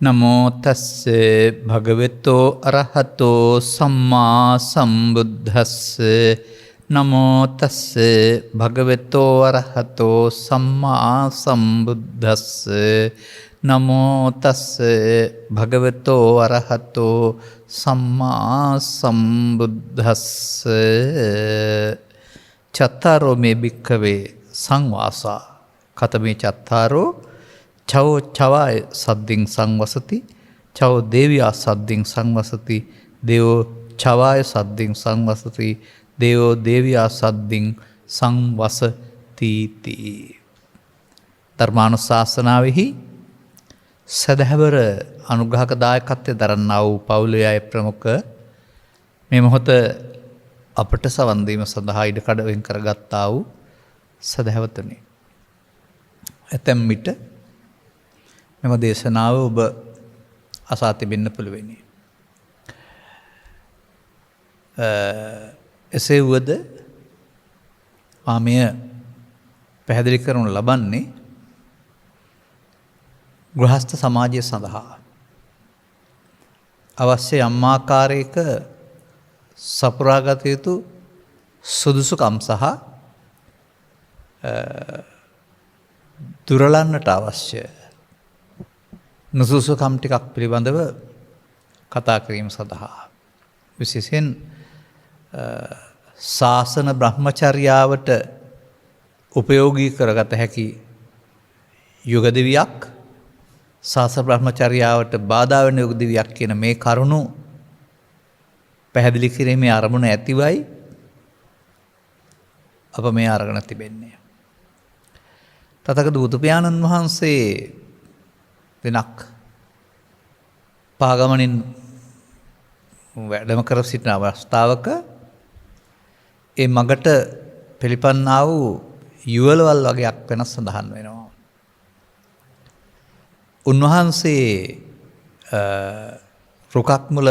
නමෝ තස්සේ භගවතෝ අරහතෝ සම්මා සම්බුද්දස්සේ නමෝ තස්සේ භගවතෝ අරහතෝ සම්මා සම්බුද්දස්සේ නමෝ තස්සේ භගවතෝ අරහතෝ සම්මා සම්බුද්දස්සේ චත්තාරෝ මේ භික්ඛවේ සංවාසා කතමේ චත්තාරෝ චවෝ චවාය සද්දින් සංවසති චවෝ දේවියා සද්දින් සංවසති දේවෝ චවාය සද්දින් සංවසති දේවෝ දේවියා සද්දින් සංවසති. ධර්මානුශාසනාවෙහි සදහවර අනුග්‍රහක දායකත්වය දරන්නා වූ පවුලේ අය ප්‍රමුඛ මේ මොහොත අපට සවන් දීම සඳහා ඉඩකඩ වෙන් කරගත්තා වූ සදහවතුනි, ඇතැම් විට මෙම දේශනාව ඔබ අසා තිබෙන්න පුළුවනි. එසේ වුවද මා මෙය පැහැදිලි කරනු ලබන්නේ ගෘහස්ත සමාජය සඳහා අවශ්‍ය යම් ආකාරයක සපුරාගත යුතු සුදුසුකම් සහ දුරලන්නට අවශ්‍ය නුසුසුකම් ටිකක් පිළිබඳව කතා කිරීම සඳහා, විශේෂයෙන් ශාසන බ්‍රහ්මචර්යාවට උපයෝගී කරගත හැකි යුග දිවියක්, ශාසන බ්‍රහ්මචර්යාවට බාධා වෙන යුග දිවියක් කියන මේ කරුණු පැහැදිලි කිරීමේ අරමුණ ඇතිවයි අප මේ අරගෙන තිබෙන්නේ. තථාගත බුදු පියාණන් වහන්සේ දිනක් පාගමනින් වැඩම කර සිටින අවස්ථාවක ඒ මගට පිළිපන්නා වූ යුවලවල් වගේක් වෙනස් සඳහන් වෙනවා. උන්වහන්සේ රුකක් මුල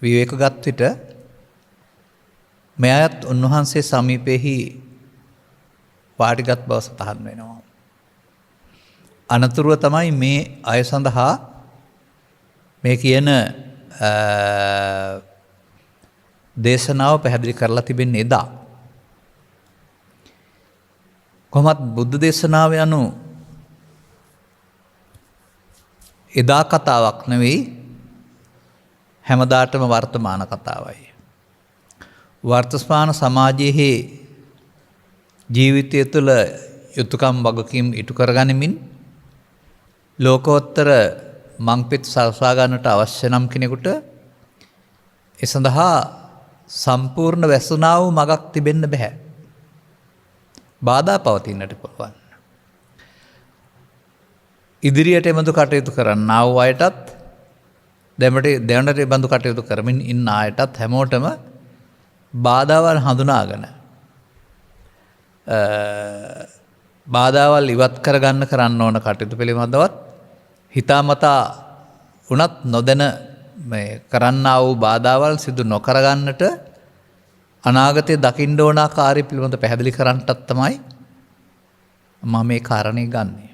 විවේකගත් විට මේ අයත් උන්වහන්සේ සමීපෙහි වාඩිගත් බව සඳහන් වෙනවා. අනතුරුව තමයි මේ අය සඳහා මේ කියන දේශනාව පැහැදිලි කරලා තිබෙන්නේ එදා. කොහොමත් බුද්ධ දේශනාව යනු එදා කතාවක් නෙවෙයි, හැමදාටම වර්තමාන කතාවයි. වර්තමාන සමාජයේ ජීවිතය තුළ යුතුයකම් වගකීම් ඉටු කරගනිමින් ලෝකෝත්තර මංපෙත් සලසා ගන්නට අවශ්‍ය නම් කෙනෙකුට ඒ සඳහා සම්පූර්ණ වැසුණා වූ මගක් තිබෙන්න බෑ. බාධා පවතින්නට පුළුවන්. ඉදිරියට එබඳු කටයුතු කරන්නා වූ අයටත් දැනට එබඳු කටයුතු කරමින් ඉන්න අයටත් හැමෝටම බාධාවල් හඳුනාගෙන බාධාවල් ඉවත් කරන්න ඕන කටයුතු පිළිබඳවත් හිතාමතා වුණත් නොදැන කරන්නා වූ බාධාවල් සිදු නොකරගන්නට අනාගතයේ දකින්න ඕන ආකාරය පිළිබඳ පැහැදිලි කරන්නටත් තමයි මම මේ කාරණේ ගන්නෙ.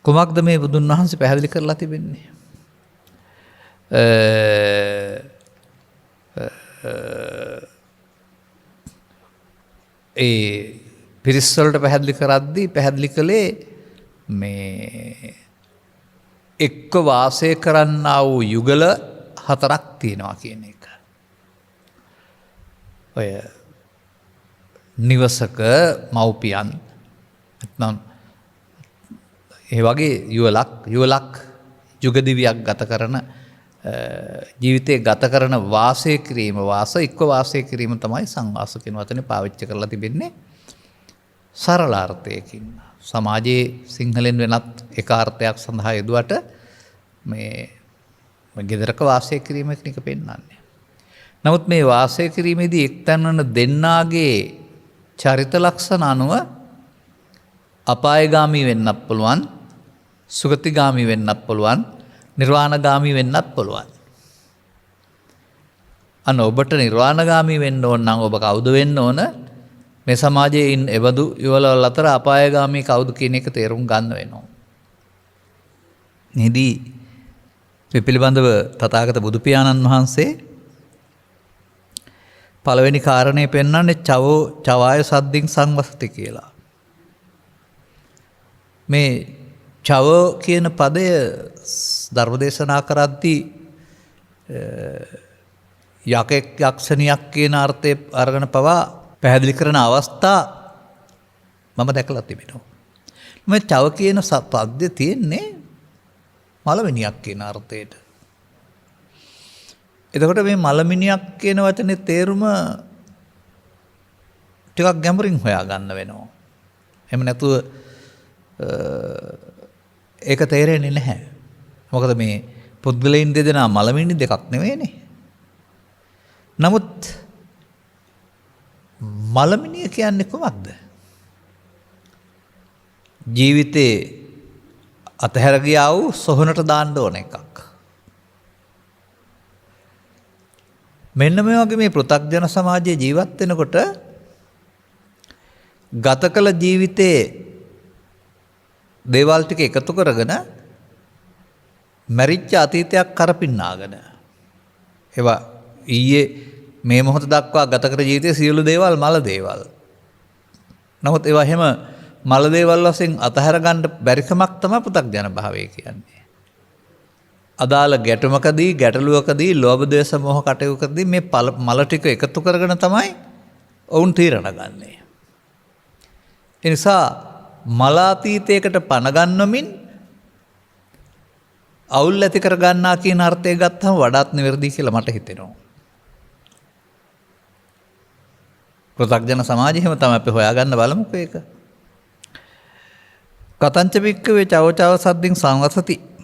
කුමක්ද මේ බුදුන් වහන්සේ පැහැදිලි කරලා තිබෙන්නේ? ඒ පිරිස් වලට පැහැදිලි කරද්දී පැහැදිලි කළේ මේ එක්ක වාසය කරන්නා වූ යුගල 4ක් තියෙනවා කියන එක. ඔය නිවසක මව්පියන් නැත්නම් ඒ වගේ යුවලක් යුගදිවියක් ගත කරන ජීවිතය ගත කරන වාසය කිරීම එක්ව වාසය කිරීම තමයි සංවාස කියන වචනේ පාවිච්චි කරලා තිබෙන්නේ සරල අර්ථයකින්. සමාජයේ සිංහලෙන් වෙනත් එක අර්ථයක් සඳහා යෙදුවට මේ ගෙදරක වාසය කිරීම කියන එක පෙන්වන්නේ. නමුත් මේ වාසය කිරීමේදී එක්තැන් වන දෙන්නාගේ චරිත ලක්ෂණ අනුව අපායගාමී වෙන්නත් පුළුවන්, සුගතිගාමී වෙන්නත් පුළුවන්, නිර්වාණගාමී වෙන්නත් පුළුවන්. අන්න ඔබට නිර්වාණගාමී වෙන්න ඕන නම් ඔබ කවුද වෙන්න ඕන? මේ සමාජයේ ඉන්න එබඳු යුවලවල් අතර අපායගාමී කවුද කියන එක තේරුම් ගන්න වෙනවා. එහිදී මේ පිළිබඳව තථාගත බුදු පියාණන් වහන්සේ පළවෙනි කාරණේ පෙන්වන්නේ චවාය සද්දින් සංවසති කියලා. මේ චව කියන පදය ධර්මදේශනා කරද්දී යකෙක් යක්ෂණියක් කියන අර්ථය අරගෙන පවා පැහැදිලි කරන අවස්ථා මම දැකලා තිබෙනවා. මේ චව කියන පද්‍ය තියෙන්නේ මලමිනියක් කියන අර්ථයට. එතකොට මේ මලමිනියක් කියන වචනේ තේරුම ටිකක් ගැඹුරින් හොයා ගන්න වෙනවා. එහෙම නැතුව ඒක තේරෙන්නේ නැහැ. මොකද මේ පුද්ගලයන් දෙදෙනා මලමිනි දෙකක් නෙවෙයිනේ. නමුත් මලමිනිය කියන්නේ කොහොමද? ජීවිතේ අතහැර ගියා වූ සොහනට දාන්න ඕන එකක්. මෙන්න මේ වගේ මේ පෘථග්ජන සමාජයේ ජීවත් වෙනකොට ගත කළ ජීවිතේ දේවල් ටික එකතු කරගෙන මැරිච්ච අතීතයක් කරපින්නාගෙන ඒවා ඊයේ මේ මොහොත දක්වා ගත කර ජීවිතයේ සියලු දේවල් මල දේවල්. නමුත් ඒවා හැම මල දේවල් වශයෙන් අතහැර ගන්න බැරිකමක් තමයි පෘථග්ජන භාවය කියන්නේ. අදාළ ගැටුමකදී ගැටලුවකදී ලෝභ ද්වේෂ මොහ කටයුකදී මේ මල ටික එකතු කරගෙන තමයි ඔවුන් තීරණ ගන්නෙ. ඒ නිසා මලාතීතයකට පණ ගන්නමින් අවුල් ඇති කර ගන්නා කියන අර්ථය ගත්තම වඩාත් නිවැරදි කියලා මට හිතෙනවා. පෘථග්ජන සමාජෙම තමයි අපි හොයාගන්න බලමුකෝ ඒක. කතංච වික්කවේ චවචව සද්දින් සංවසති.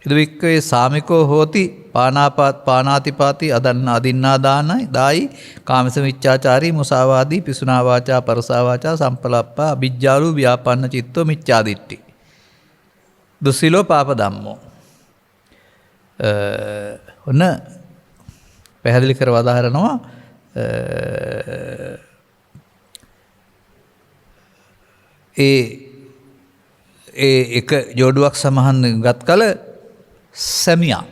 ඉද වික්කවේ සාමිකෝ හෝති පානාතිපාති අදින්නා දානයි දායි කාමස මිච්ඡාචාරී මුසාවාදී පිසුනා වාචා පරසා වාචා සම්පලප්පා අවිජ්ජාලු ව්‍යාපන්න චිත්තෝ මිච්ඡාදිට්ඨි දුස්සීලෝ පාප ධම්මෝ. ඔන්න පැහැදිලි කර වදාහරනවා ඒ එක ජෝඩුවක් සමහන් ගත් කල සැමියා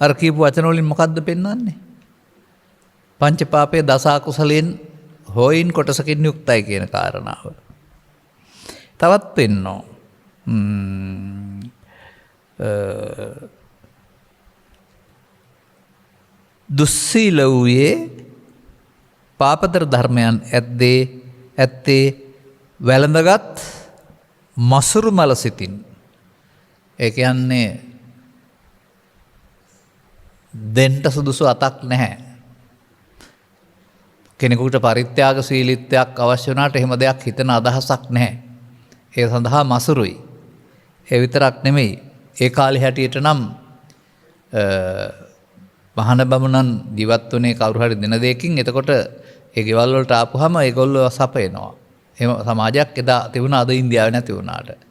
අර කියපු වචන වලින් මොකද්ද පෙන්වන්නේ? පංච පාපයේ දස අකුසලෙන් හොයින් කොටසකින් යුක්තයි කියන කාරණාව. තවත් පෙන්නෝ දුස්සීල වූයේ පාපතර ධර්මයන් ඇත්තේ වැළඳගත් මසුරු මල සිතින්. ඒ කියන්නේ දෙන්ට සුදුසු අතක් නැහැ. කෙනෙකුට පරිත්‍යාගශීලීත්වයක් අවශ්‍ය වුණාට එහෙම දෙයක් හිතන අදහසක් නැහැ. ඒ සඳහා මසුරුයි. ඒ විතරක් නෙමෙයි. ඒ කාලේ හැටියට නම් මහාන බමුණන් ජීවත් වුණේ කවුරු හරි දින දෙකකින්. එතකොට ඒ ගෙවල් වලට ආපුවාම ඒගොල්ලෝ සපයනවා. එහෙම සමාජයක් එදා තිබුණා, අද ඉන්දියාවේ නැති වුණාට.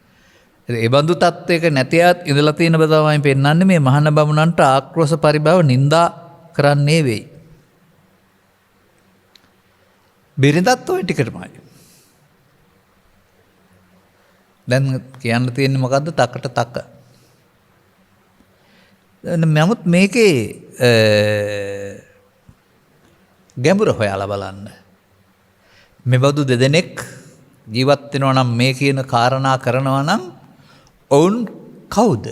ඒ බඳු තත්වයක නැතිවත් ඉඳලා තියෙන බව තමයි පෙන්වන්නේ මේ මහාන බමුණන්ට ආක්‍රෝෂ පරිභව නින්දා කරන්නේ වෙයි. බිරිඳත් ඔය ටිකටමයි. දැන් කියන්න තියෙන්නේ මොකද්ද? තකට තක. නමුත් මේකේ ගැඹුර හොයාලා බලන්න. මෙබඳු දෙදෙනෙක් ජීවත් වෙනවා නම් මේ කියන කාරණා කරනවා නම් ඔවුන් කවුද?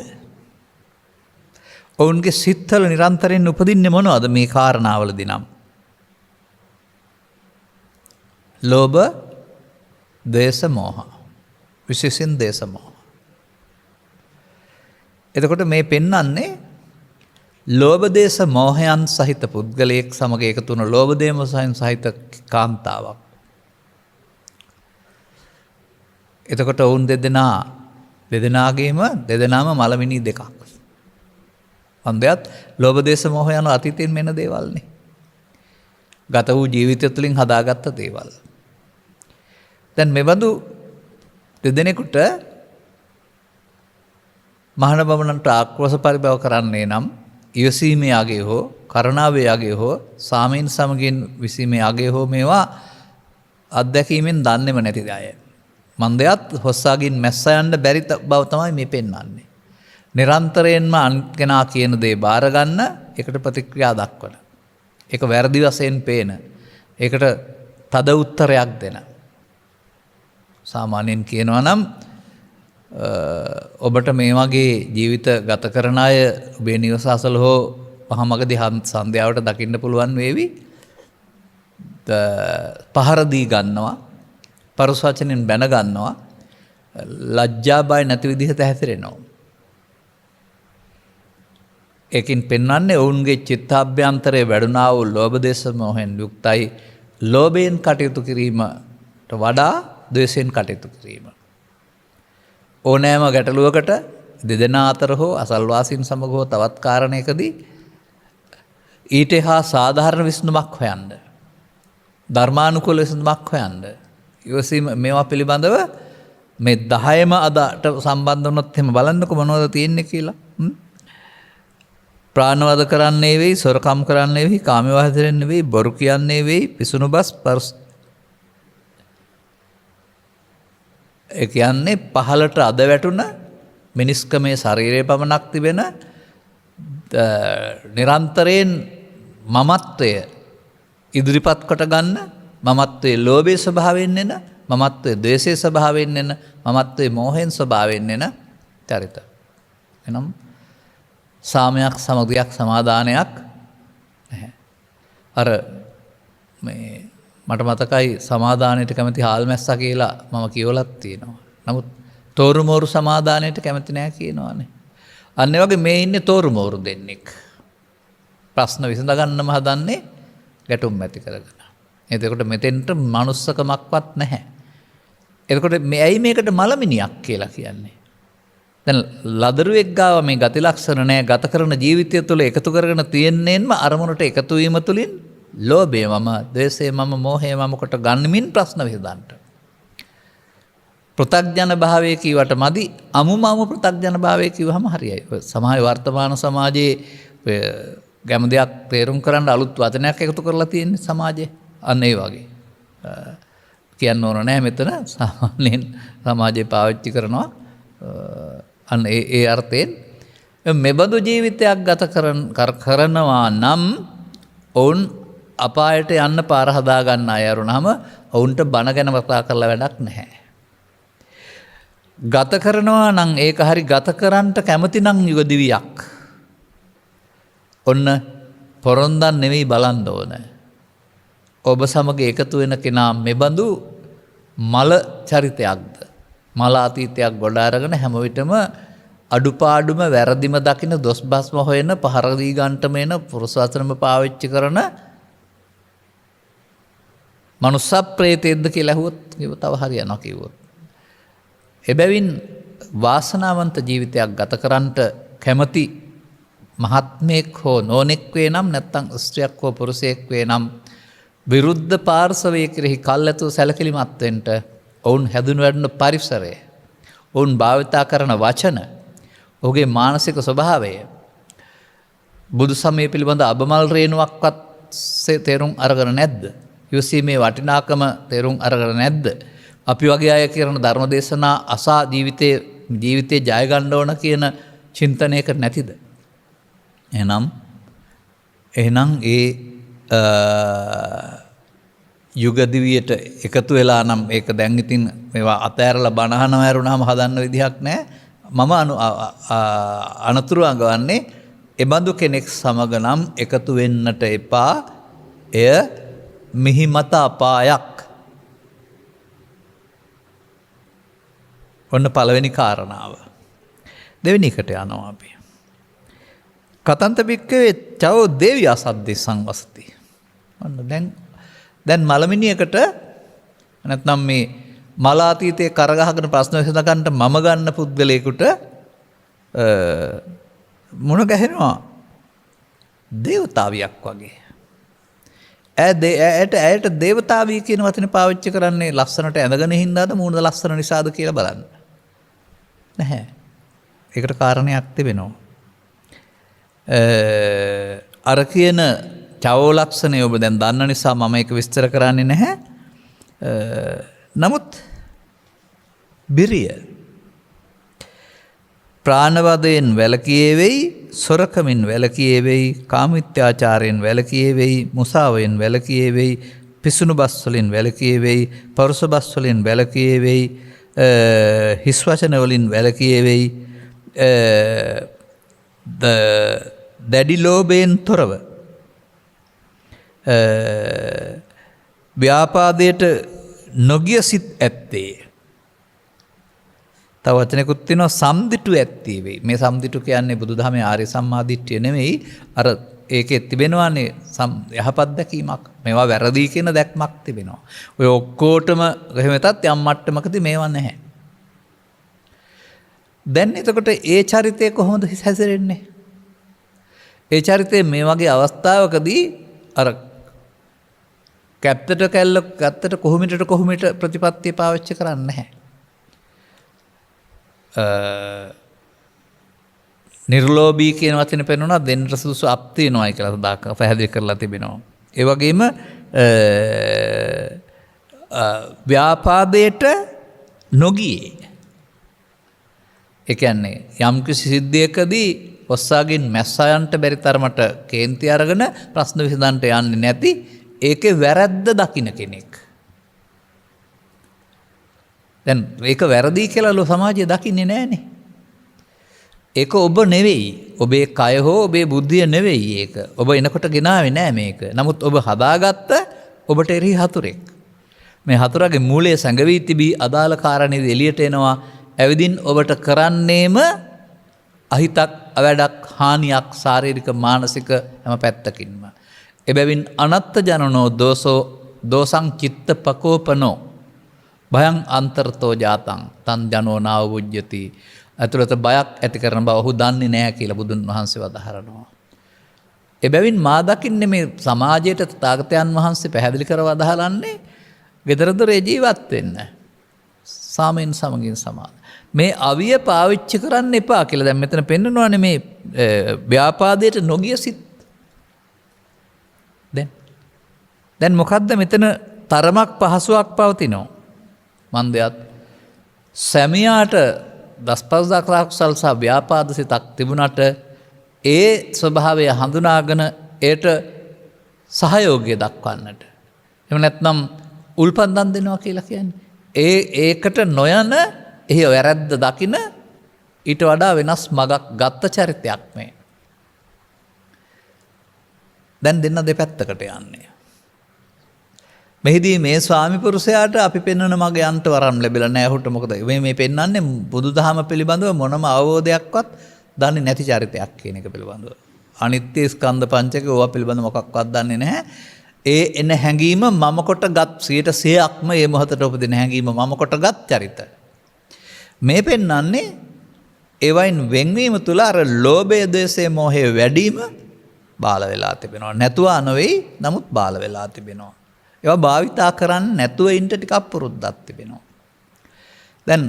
ඔවුන්ගේ සිත්වල නිරන්තරයෙන් උපදින්නේ මොනවද මේ කාරණාවලදී නම්? ලෝභ, ද්වේෂ, මෝහ. විශේෂයෙන් ද්වේෂ මෝහ. එතකොට මේ පෙන්වන්නේ ලෝභ දේශ මෝහයන් සහිත පුද්ගලයෙක් සමග එකතු වන ලෝභ දේශයන් සහිත කාන්තාවක්. එතකොට ඔවුන් දෙදෙනාම මලමිනී දෙකක්. අන්දයත් ලෝභ දේශ මෝහ යන අතීතයෙන් මෙන දේවල්නේ. ගත වූ ජීවිතය තුළින් හදාගත්ත දේවල්. දැන් මෙබඳු දෙදෙනෙකුට මහාන බමුණන්ට ආක්‍රෝෂ පරිභව කරන්නේ නම් ඉවසීමේ යගේ හෝ කරුණාවේ යගේ හෝ සාමීන් සමගින් විසීමේ යගේ හෝ මේවා අත්දැකීමෙන් දන්නේම නැති අය. මන්දයත් හොස්සාගින් මැස්ස යන්න බැරි බව තමයි මේ පෙන්වන්නේ. නිරන්තරයෙන්ම අන්කෙනා කියන දේ බාර ගන්න, ඒකට ප්‍රතික්‍රියා දක්වන. ඒක වැරදි වශයෙන් පේන. ඒකට තද උත්තරයක් දෙන. සාමාන්‍යයෙන් කියනවා නම් ඔබට මේ වගේ ජීවිත ගත කරන අය ඔබේ නිවස අසල හෝ පහමගදී සන්ධ්‍යාවට දකින්න පුළුවන් වේවි. පහර දී ගන්නවා, පරුස වචනෙන් බැන ගන්නවා, ලැජ්ජා බය නැති විදිහට හැසිරෙනවා. ඒකින් පෙන්වන්නේ ඔවුන්ගේ චිත්තාභ්‍යන්තරයේ වැඩුණා වූ ලෝභ දේශ මොහෙන් යුක්තයි. ලෝභයෙන් කටයුතු කිරීමට වඩා ද්වේෂයෙන් කටයුතු කිරීම. ඕනෑම ගැටලුවකට දෙදෙනා අතර හෝ අසල්වාසීන් සමග හෝ තවත් කාරණයකදී ඊට හා සාධාරණ විසඳුමක් හොයන්න. ධර්මානුකූල විසඳුමක් හොයන්න. ඉවසීම මේවා පිළිබඳව මේ 10ම අදට සම්බන්ධ වුණොත් එහෙම බලන්නකො මොනවද තියෙන්නේ කියලා. ප්‍රාණවද කරන්නේ වෙයි, සොරකම් කරන්නේ වෙයි, කාම විවාහයෙන් වෙයි, බොරු කියන්නේ වෙයි, පිසුණු බස් ඒ කියන්නේ පහලට අද වැටුණ මිනිස්කමේ ශරීරයේ පමණක් තිබෙන නිරන්තරයෙන් මමත්වය ඉදිරිපත් කොට ගන්න, මමත්වයේ ලෝභයේ ස්වභාවයෙන් එන, මමත්වයේ ද්වේෂයේ ස්වභාවයෙන් එන, මමත්වයේ මෝහයෙන් ස්වභාවයෙන් එන චරිත. එනම් සාමයක්, සමගියක්, සමාදානයක් නැහැ. අර මේ මට මතකයි සමාදානයට කැමති හාල්මැස්සා කියලා මම කියවලත් තියෙනවා. නමුත් තෝරුමෝරු සමාදානයට කැමති නැහැ කියනවානේ. අන්න ඒ වගේ මේ ඉන්නේ තෝරුමෝරු දෙන්නෙක්. ප්‍රශ්න විසඳ ගන්නම හදන්නේ ගැටුම් ඇති කරගෙන. එතකොට මෙතෙන්ට මනුස්සකමක්වත් නැහැ. එතකොට ඇයි මේකට මලමිනියක් කියලා කියන්නේ? දැන් ලදරුවෙක් ගාව මේ ගති ලක්ෂණ නැහැ. ගත කරන ජීවිතය තුළ එකතු කරගෙන තියෙන්නේන්ම අරමුණට එකතු වීම තුළින් ලෝභය මම, ද්වේෂය මම, මෝහය මම කොට ගන්නමින් ප්‍රශ්න විසඳන්න. පෘථග්ජන භාවය කීවට මදි, අමුමම පෘථග්ජන භාවය කිව්වහම හරියයි. සමාජ වර්තමාන සමාජයේ ගැම දෙයක් තේරුම් කරන්න අලුත් වචනයක් එකතු කරලා තියෙන්නේ සමාජයේ. අන්න ඒ වගේ. කියන්න ඕන නැහැ මෙතන සාමාන්‍යයෙන් සමාජයේ පාවිච්චි කරනවා. අන්න ඒ අර්ථයෙන් මෙබඳු ජීවිතයක් ගත කරනවා නම් ඔවුන් අපායට යන්න පාර හදා ගන්න අය වුණාම ඔවුන්ට බණ ගැන කතා කරලා වැඩක් නැහැ. ගත කරනවා නම් ඒක හරි ගත කරන්නට කැමති නම් යුග දිවියක්. ඔන්න පොරොන්දන් නෙවෙයි බලන්න ඕන. ඔබ සමග එකතු වෙන කෙනා මෙබඳු මල චරිතයක්ද? මල අතීතයක් ගොඩ අරගෙන හැම විටම අඩුපාඩුම වැරදිම දකින, දොස් බස්ම හොයන, පහර දී ගන්නටම එන, පුරුෂ වචනම පාවිච්චි කරන මනුස්ස ප්‍රේතෙද්ද කියලා ඇහුවොත් තව හරියනවා කිව්වොත්. එබැවින් වාසනාවන්ත ජීවිතයක් ගත කරන්නට කැමති මහත්මයෙක් හෝ නෝනෙක් වේ නම්, නැත්නම් ස්ත්‍රියක් හෝ පුරුෂයෙක් වේ නම් විරුද්ධ පාර්ශවයේ කෙරෙහි කල්ැතුව සැලකිලිමත් වෙන්න ඔවුන් හැදුණු වැඩුණු පරිසරය, ඔවුන් භාවිතා කරන වචන, ඔහුගේ මානසික ස්වභාවය බුදු සමය පිළිබඳ අබමල් රේණුවක්වත් තේරුම් අරගෙන නැද්ද? යොසීමේ වටිනාකම තේරුම් අරගෙන නැද්ද? අපි වගේ අය කරන ධර්ම දේශනා අසා ජීවිතේ ජය ගන්න ඕන කියන චින්තනයක නැතිද? එහෙනම් ඒ යුග දිවියට එකතු වෙලා නම් ඒක දැන් ඉතින් මේවා අතෑරලා බණහනව ඇරුණාම හදන්න විදිහක් නැහැ. මම අනතුරු අඟවන්නේ එබඳු කෙනෙක් සමග නම් එකතු වෙන්නට එපා. එය මිහිමත අපායක්. ඔන්න පළවෙනි කාරණාව. දෙවෙනි එකට යනවා අපි. කතන්ත බික්කවේ චවෝ දේවිය අසද්දේ සංවසති. ඔන්න දැන් මලමිනියකට නැත්නම් මේ මල අතීතයේ කරගහගෙන ප්‍රශ්න විසඳගන්න මම ගන්න පුද්ගලයෙකුට මුණ ගැහෙනවා දේවතාවියක් වගේ. ඇයට දේවතාවී කියන වචනේ පාවිච්චි කරන්නේ ලස්සනට ඇඳගෙන හින්දාද මූණ ලස්සන නිසාද කියලා බලන්න. නැහැ. ඒකට කාරණයක් තිබෙනවා. අර කියන චවෝ ලක්ෂණය ඔබ දැන් දන්න නිසා මම ඒක විස්තර කරන්නේ නැහැ. නමුත් බිරිය ප්‍රාණවදයෙන් වැළකී වෙයි, සොරකමින් වැළකී වෙයි, කාමිත්‍යාචාරයෙන් වැළකී වෙයි, මුසාවෙන් වැළකී වෙයි, පිසුණු බස් වලින් වැළකී වෙයි, පරුස බස් වලින් වැළකී වෙයි, හිස් වචන වලින් වැළකී වෙයි, දැඩි ලෝභයෙන් තොරව ව්‍යාපාදයට නොගිය සිත් ඇත්තේ. තව වචනයකුත් තියෙනවා සම්දිටු ඇත්තේ වෙයි. මේ සම්දිටු කියන්නේ බුදුදහමේ ආර්ය සම්මාදිට්ඨිය නෙමෙයි. අර ඒකේ තිබෙනවානේ යහපත් දැකීමක්. මේවා වැරදි කියන දැක්මක් තිබෙනවා. ඔය ඔක්කොටම එහෙම වෙතත් යම් මට්ටමකදී මේවා නැහැ. දැන් එතකොට ඒ චරිතය කොහොමද හැසිරෙන්නේ? ඒ චරිතය මේ වගේ අවස්ථාවකදී අර කැප්තට කැල්ල ගත්තට කොහොමිට ප්‍රතිපත්තිය පාවිච්චි කරන්නේ නැහැ. නිර්ලෝභී කියන වචනේ පෙන්වනවා දෙන්නට සුදුසු අප් තියනවායි කියලා දාක පැහැදිලි කරලා තිබෙනවා. ඒ වගේම ව්‍යාපාදයට නොගියේ. ඒ කියන්නේ යම් කිසි සිද්ධියකදී ඔස්සාගෙන් මැස්සයන්ට බැරි තරමට කේන්ති අරගෙන ප්‍රශ්න විසඳන්නට යන්නේ නැති ඒකේ වැරද්ද දකින්න කෙනෙක්. දැන් ඒක වැරදි කියලා සමාජය දකින්නේ නැහනේ. ඒක ඔබ නෙවෙයි. ඔබේ කය හෝ ඔබේ බුද්ධිය නෙවෙයි ඒක. ඔබ එනකොට ගෙනාවේ නෑ මේක. නමුත් ඔබ හදාගත්ත ඔබට එරෙහි හතුරෙක්. මේ හතුරගේ මූලයේ සැඟවී තිබී අදාළ කාරණේ එළියට එනවා. ඇවිදින් ඔබට කරන්නේම අහිතක්, අවැඩක්, හානියක්, ශාරීරික, මානසික හැම පැත්තකින්ම. එබැවින් අනත්ත ජනනෝ දෝසං චිත්ත පකෝපනෝ භයං අන්තරතෝ ජාතං තන් ජනෝ නාවුජ්ජති. ඇතුළත බයක් ඇති කරන බව ඔහු දන්නේ නැහැ කියලා බුදුන් වහන්සේ වදාහරනවා. එබැවින් මා දකින්නේ මේ සමාජයට තථාගතයන් වහන්සේ පැහැදිලි කරව අදහලන්නේ gedara dore ජීවත් වෙන්න. සාමයෙන් සමගින් සමාන. මේ අවිය පාවිච්චි කරන්න එපා කියලා දැන් මෙතන පෙන්නනවානේ මේ ව්‍යාපාදයට නොගිය සිත්. දැන් මොකද්ද මෙතන තරමක් පහසුවක් පවතිනවා. මන්දයත් සැමියාට දස්පස්දක් කුසල් සහ ව්‍යාපාද සිතක් තිබුණට ඒ ස්වභාවය හඳුනාගෙන ඒට සහයෝගය දක්වන්නට. එහෙම නැත්නම් උල්පන් දන් දෙනවා කියලා කියන්නේ. ඒකට නොයන එහි වැරද්ද දකින ඊට වඩා වෙනස් මගක් ගත්ත චරිතයක් මේ. දැන් දෙන්න දෙපැත්තකට යන්නේ. මෙහිදී මේ ස්වාමි පුරුෂයාට අපි පෙන්වන මග යන්ට වරම් ලැබිලා නැහැ. ඔහුට මොකද මේ පෙන්වන්නේ බුදුදහම පිළිබඳව මොනම අවබෝධයක්වත් දන්නේ නැති චරිතයක් කියන එක පිළිබඳව. අනිත්‍ය ස්කන්ධ පංචකය ඕවා පිළිබඳව මොකක්වත් දන්නේ නැහැ. ඒ එන හැඟීම මම කොටගත් 100%ක්ම මේ මොහොතට උපදින හැඟීම මම කොටගත් චරිත. මේ පෙන්වන්නේ ඒවයින් වෙන්වීම තුල අර ලෝභය, ද්වේෂය, මෝහය වැඩිම බාල වෙලා තිබෙනවා. නැතුව නෙවෙයි, නමුත් බාල වෙලා තිබෙනවා. ඒවා භාවිතා කරන්නේ නැතුව ඉන්න ටිකක් පුරුද්දක් තිබෙනවා. දැන්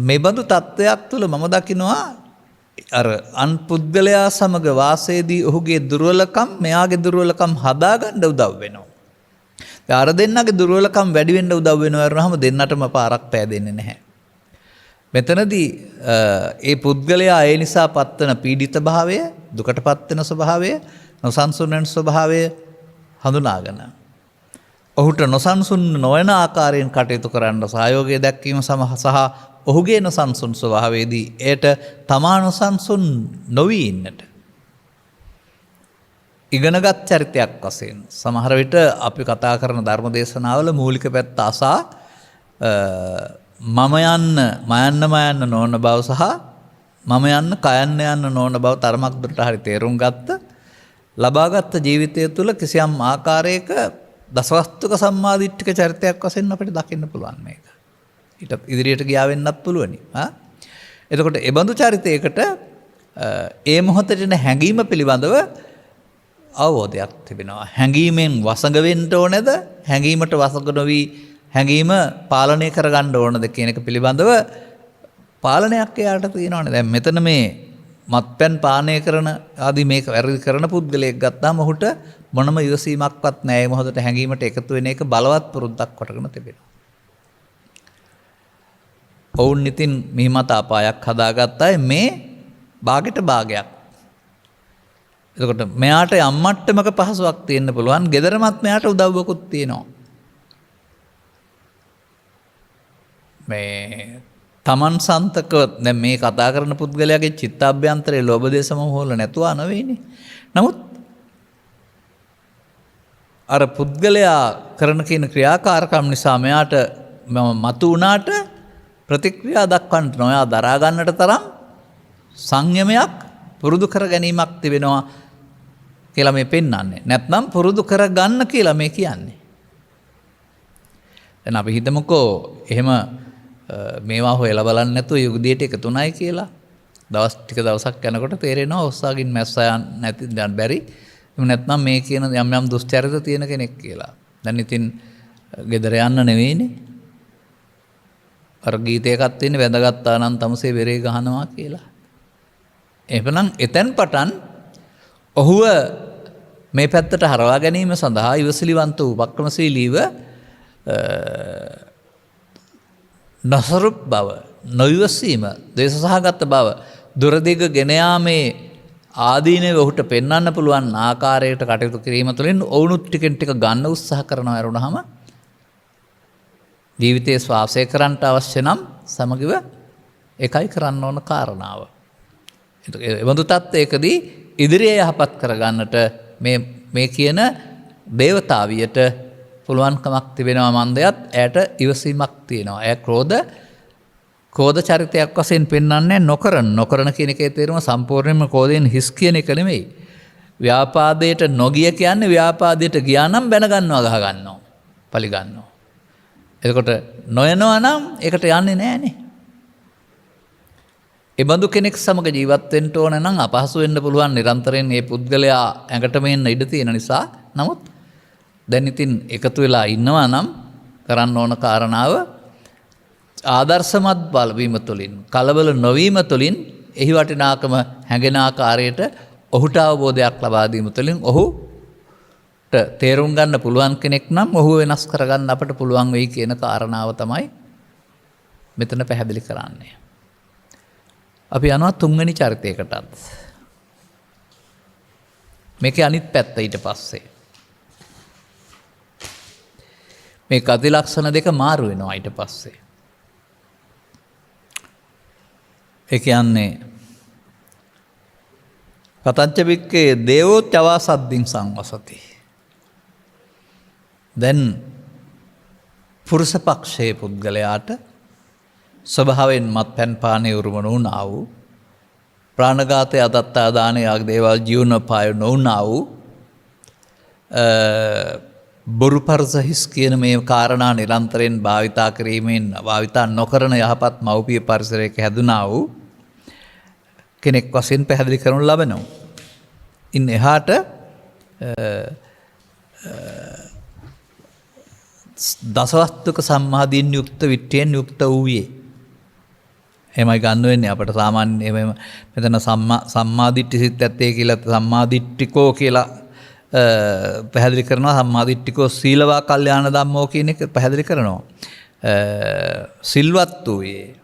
මේ බඳු තත්ත්වයක් තුළ මම දකිනවා අර අන් පුද්ගලයා සමග වාසයේදී ඔහුගේ දුර්වලකම් මෙයාගේ දුර්වලකම් හදාගන්න උදව් වෙනවා. ඒ අර දෙන්නගේ දුර්වලකම් වැඩි වෙන්න උදව් වෙනවා වරනහම දෙන්නටම පාරක් පෑදෙන්නේ නැහැ. මෙතනදී ඒ පුද්ගලයා ඒ නිසා පත්වන පීඩිත භාවය, දුකටපත් වෙන ස්වභාවය, නොසන්සුන් වෙන ස්වභාවය හඳුනාගෙන ඔහුට නොසන්සුන් නොවන ආකාරයෙන් කටයුතු කරන්න සහයෝගය දැක්වීම සහ ඔහුගේ නොසන්සුන් ස්වභාවයේදී එයට තමා නොසන්සුන් නොවී ඉන්නට ඉගෙනගත් චරිතයක් වශයෙන් සමහර විට අපි කතා කරන ධර්ම දේශනාවල මූලික පැත්ත අසා මම යන්න නොවන බව සහ මම යන්න කයන්න යන්න නොවන බව තරමක් දුරට හරි තේරුම් ගත්ත ලබාගත් ජීවිතය තුළ කිසියම් ආකාරයක දසවස්තුක සම්මාදිට්ඨික චරිතයක් වශයෙන් අපිට දකින්න පුළුවන් මේක. ඊට ඉදිරියට ගියා වෙන්නත් පුළුවනි. එතකොට ඒ බඳු චරිතයකට ඒ මොහොතේ එන හැඟීම පිළිබඳව අවබෝධයක් තිබෙනවා. හැඟීමෙන් වසඟ වෙන්න ඕනේද? හැඟීමට වසඟ නොවි හැඟීම පාලනය කරගන්න ඕනද කියන එක පිළිබඳව පාලනයක් එයාට තියෙනවානේ. දැන් මෙතන මේ මත්පැන් පානය කරන ආදී මේක වැරදි කරන පුද්ගලයෙක් ගත්තාම ඔහුට මොනම ඉවසීමක්වත් නැහැ. මේ මොහොතේ හැඟීමට එකතු වෙන එක බලවත් පුරුද්දක් කොටගෙන තිබෙනවා. ඔවුන් ඉතින් මිහිමත අපායක් හදාගත්තා මේ භාගයට භාගයක්. එතකොට මෙයාට යම්මට්ටමක පහසුවක් තියෙන්න පුළුවන්. ගෙදරමත් මෙයාට උදව්වකුත් තියෙනවා. මේ තමන් සන්තක දැන් මේ කතා කරන පුද්ගලයාගේ චිත්තාභ්‍යන්තරයේ ලෝභ දේශ මොහ වල නැතුව නෙවෙයිනේ. නමුත් අර පුද්ගලයා කරන කියන ක්‍රියාකාරකම් නිසා මෙයාට මතු වුණාට ප්‍රතික්‍රියා දක්වන්න නොයා දරා ගන්නට තරම් සංයමයක් පුරුදු කර ගැනීමක් තිබෙනවා කියලා මේ පෙන්වන්නේ. නැත්නම් පුරුදු කර ගන්න කියලා මේ කියන්නේ. දැන් අපි හිතමුකෝ එහෙම මේවා හොයලා බලන්න නැතුව යුගදියට එකතුණයි කියලා. දවස් ටික දවසක් යනකොට තේරෙනවා ඔස්සාගින් මැස්සා නැති දැන් බැරි. එහෙම නැත්නම් මේ කියන යම් යම් දුස්චරිත තියෙන කෙනෙක් කියලා. දැන් ඉතින් ගෙදර යන්න නෙවෙයිනේ. අර ගීතයකක් තියෙන වැඳගත්තා නම් තමසේ වෙරේ ගහනවා කියලා. එහෙනම් එතෙන් පටන් ඔහුව මේ පැත්තට හරවා ගැනීම සඳහා ඉවසිලිවන්ත වූ උපක්‍රමශීලීව නසරුප් බව, නොයවසීම, දේශසහගත බව, දුරදිග ගෙන යාමේ ආදීනව ඔහුට පෙන්වන්න පුළුවන් ආකාරයට කටයුතු කිරීම තුළින් ඔවුනුත් ටිකෙන් ටික ගන්න උත්සාහ කරනවා වරුණාම ජීවිතයේ ශ්වාසය කරන්නට අවශ්‍ය නම් සමගිව එකයි කරන්න ඕන කාරණාව. එබඳු තත්ත්වයකදී ඉදිරියේ යහපත් කරගන්නට මේ කියන දේවතාවියට පුළුවන්කමක් තිබෙනවා මන්දයත් ඇයට ඉවසීමක් තියෙනවා. ඇය ක්‍රෝධ චරිතයක් වශයෙන් පෙන්වන්නේ නොකරන කියන එකේ තේරුම සම්පූර්ණයෙන්ම ක්‍රෝධයෙන් හිස් කියන එක නෙමෙයි. ව්‍යාපාදයට නොගිය කියන්නේ ව්‍යාපාදයට ගියා නම් බැන ගන්නවා ගහ ගන්නවා. පලි ගන්නවා. එතකොට නොයනවා නම් ඒකට යන්නේ නැහනේ. ඒ බඳු කෙනෙක් සමග ජීවත් වෙන්න ඕන නම් අපහසු වෙන්න පුළුවන් නිරන්තරයෙන් මේ පුද්ගලයා ඇඟට මෙන්න ඉඩ තියෙන නිසා. නමුත් දැන් ඉතින් එකතු වෙලා ඉන්නවා නම් කරන්න ඕන කාරණාව ආදර්ශමත් බලවීම තුළින් කලබල නොවීම තුළින් එහි වටිනාකම හැඟෙන ආකාරයට ඔහුට අවබෝධයක් ලබා දීම තුළින් ඔහුට තේරුම් ගන්න පුළුවන් කෙනෙක් නම් ඔහු වෙනස් කරගන්න අපට පුළුවන් වෙයි කියන කාරණාව තමයි මෙතන පැහැදිලි කරන්නේ. අපි යනවා තුන්වෙනි චරිතයකටත්. මේකේ අනිත් පැත්ත ඊට පස්සේ. මේ ගති ලක්ෂණ දෙක මාරු වෙනවා ඊට පස්සේ. ඒ කියන්නේ කතංච වික්කේ දේවෝ චවා සද්දින් සංවසති. දැන් පුරුෂ පක්ෂයේ පුද්ගලයාට ස්වභාවයෙන් මත්පැන් පානය උරුම නොවුනා වූ ප්‍රාණඝාතය අදත්තා දානය ආදී දේවල් ජීවනෝපාය නොවුනා වූ බොරු පරස හිස් කියන මේ කාරණා නිරන්තරයෙන් භාවිතා කිරීමෙන් භාවිතා නොකරන යහපත් මව්පිය පරිසරයක හැදුනා වූ කෙනෙක් වශයෙන් පැහැදිලි කරනු ලබනවා. ඉන් එහාට දසවස්තුක සම්මාදීන් යුක්ත විට්ඨියෙන් යුක්ත වූයේ. එහෙමයි ගන්න වෙන්නේ අපට සාමාන්‍ය එහෙම මෙතන සම්මාදිට්ඨි සිත් ඇත්තේ කියලා සම්මාදිට්ඨිකෝ කියලා පැහැදිලි කරනවා. සම්මාදිට්ඨිකෝ සීලවා කල්යාණ ධම්මෝ කියන එක පැහැදිලි කරනවා. සිල්වත් වූයේ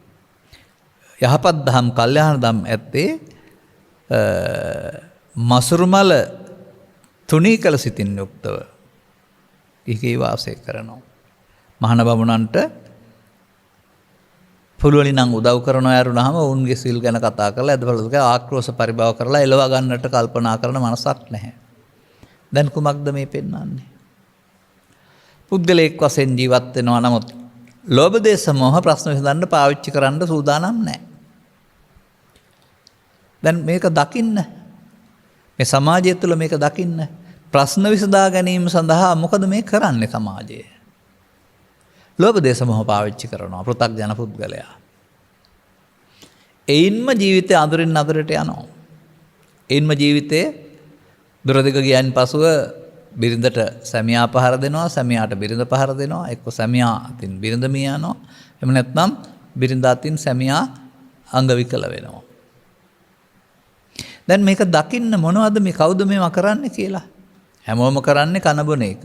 යහපත් ධම් කල්යාණ ධම් ඇත්තේ මසුරුමල තුනී කළ සිතින් යුක්තව ඉහි වාසය කරනවා. මහාන බමුණන්ට පුළුවනි නම් උදව් කරනවා යරුණාම ඔවුන්ගේ සිල් ගැන කතා කරලා ඇදවලක ආක්‍රෝෂ පරිභව කරලා එලවා ගන්නට කල්පනා කරන මනසක් නැහැ. දැන් කුමක්ද මේ පෙන්වන්නේ? පුද්ගලයෙක් වශයෙන් ජීවත් වෙනවා නමුත් ලෝභ දේශ මොහ ප්‍රශ්න විසඳන්න පාවිච්චි කරන්න සූදානම් නැහැ. දැන් මේක දකින්න මේ සමාජය තුළ මේක දකින්න ප්‍රශ්න විසඳා ගැනීම සඳහා මොකද මේ කරන්නේ සමාජය? ලෝභ දේශ මොහ පාවිච්චි කරනවා පෘථග්ජන පුද්ගලයා. එයින්ම ජීවිතය අඳුරින් අඳුරට යනවා. එයින්ම ජීවිතයේ දුරදිග ගියන් පසුව බිරිඳට සැමියා පහර දෙනවා, සැමියාට බිරිඳ පහර දෙනවා, එක්ක සැමියා අතින් බිරිඳ මිය යනවා. එහෙම නැත්නම් බිරිඳ අතින් සැමියා අංග විකල වෙනවා. දැන් මේක දකින්න මොනවද මේ කවුද මේවා කරන්නේ කියලා? හැමෝම කරන්නේ කන බොන එක.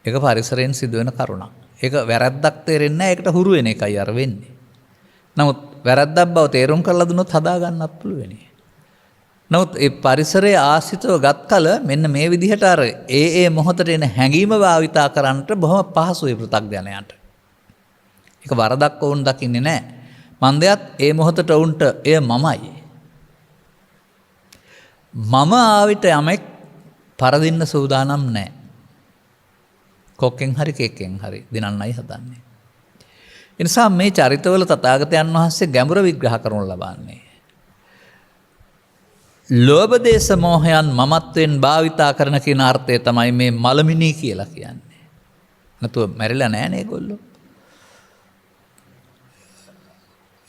ඒක පරිසරයෙන් සිදුවෙන කරුණක්. ඒක වැරද්දක් තේරෙන්නේ නැහැ. ඒකට හුරු වෙන එකයි අර වෙන්නේ. නමුත් වැරද්දක් බව තේරුම් කරලා දුන්නොත් හදා ගන්නත් පුළුවෙනි. නමුත් ඒ පරිසරයේ ආශ්‍රිතව ගත් කල මෙන්න මේ විදිහට අර ඒ මොහොතට එන හැඟීම භාවිතා කරන්නට බොහොම පහසුයි පෘථග්ජනයාට. ඒක වරදක් වුන් දකින්නේ නැහැ. මන්දයත් ඒ මොහොතට වුන්ට එය මමයි. මම ආවිත යමෙක් පරදින්න සූදානම් නැහැ. කොක්කෙන් හරි කෙක්කෙන් හරි දිනන්නයි හදන්නේ. ඒ නිසා මේ චරිතවල තථාගතයන් වහන්සේ ගැඹුර විග්‍රහ කරනු ලබන්නේ. ලෝභ දේශ මොහයන් මමත්වෙන් භාවිතා කරන කියන අර්ථය තමයි මේ මලමිනී කියලා කියන්නේ. නැතුව මැරිලා නැහැ නේ ඒගොල්ලෝ.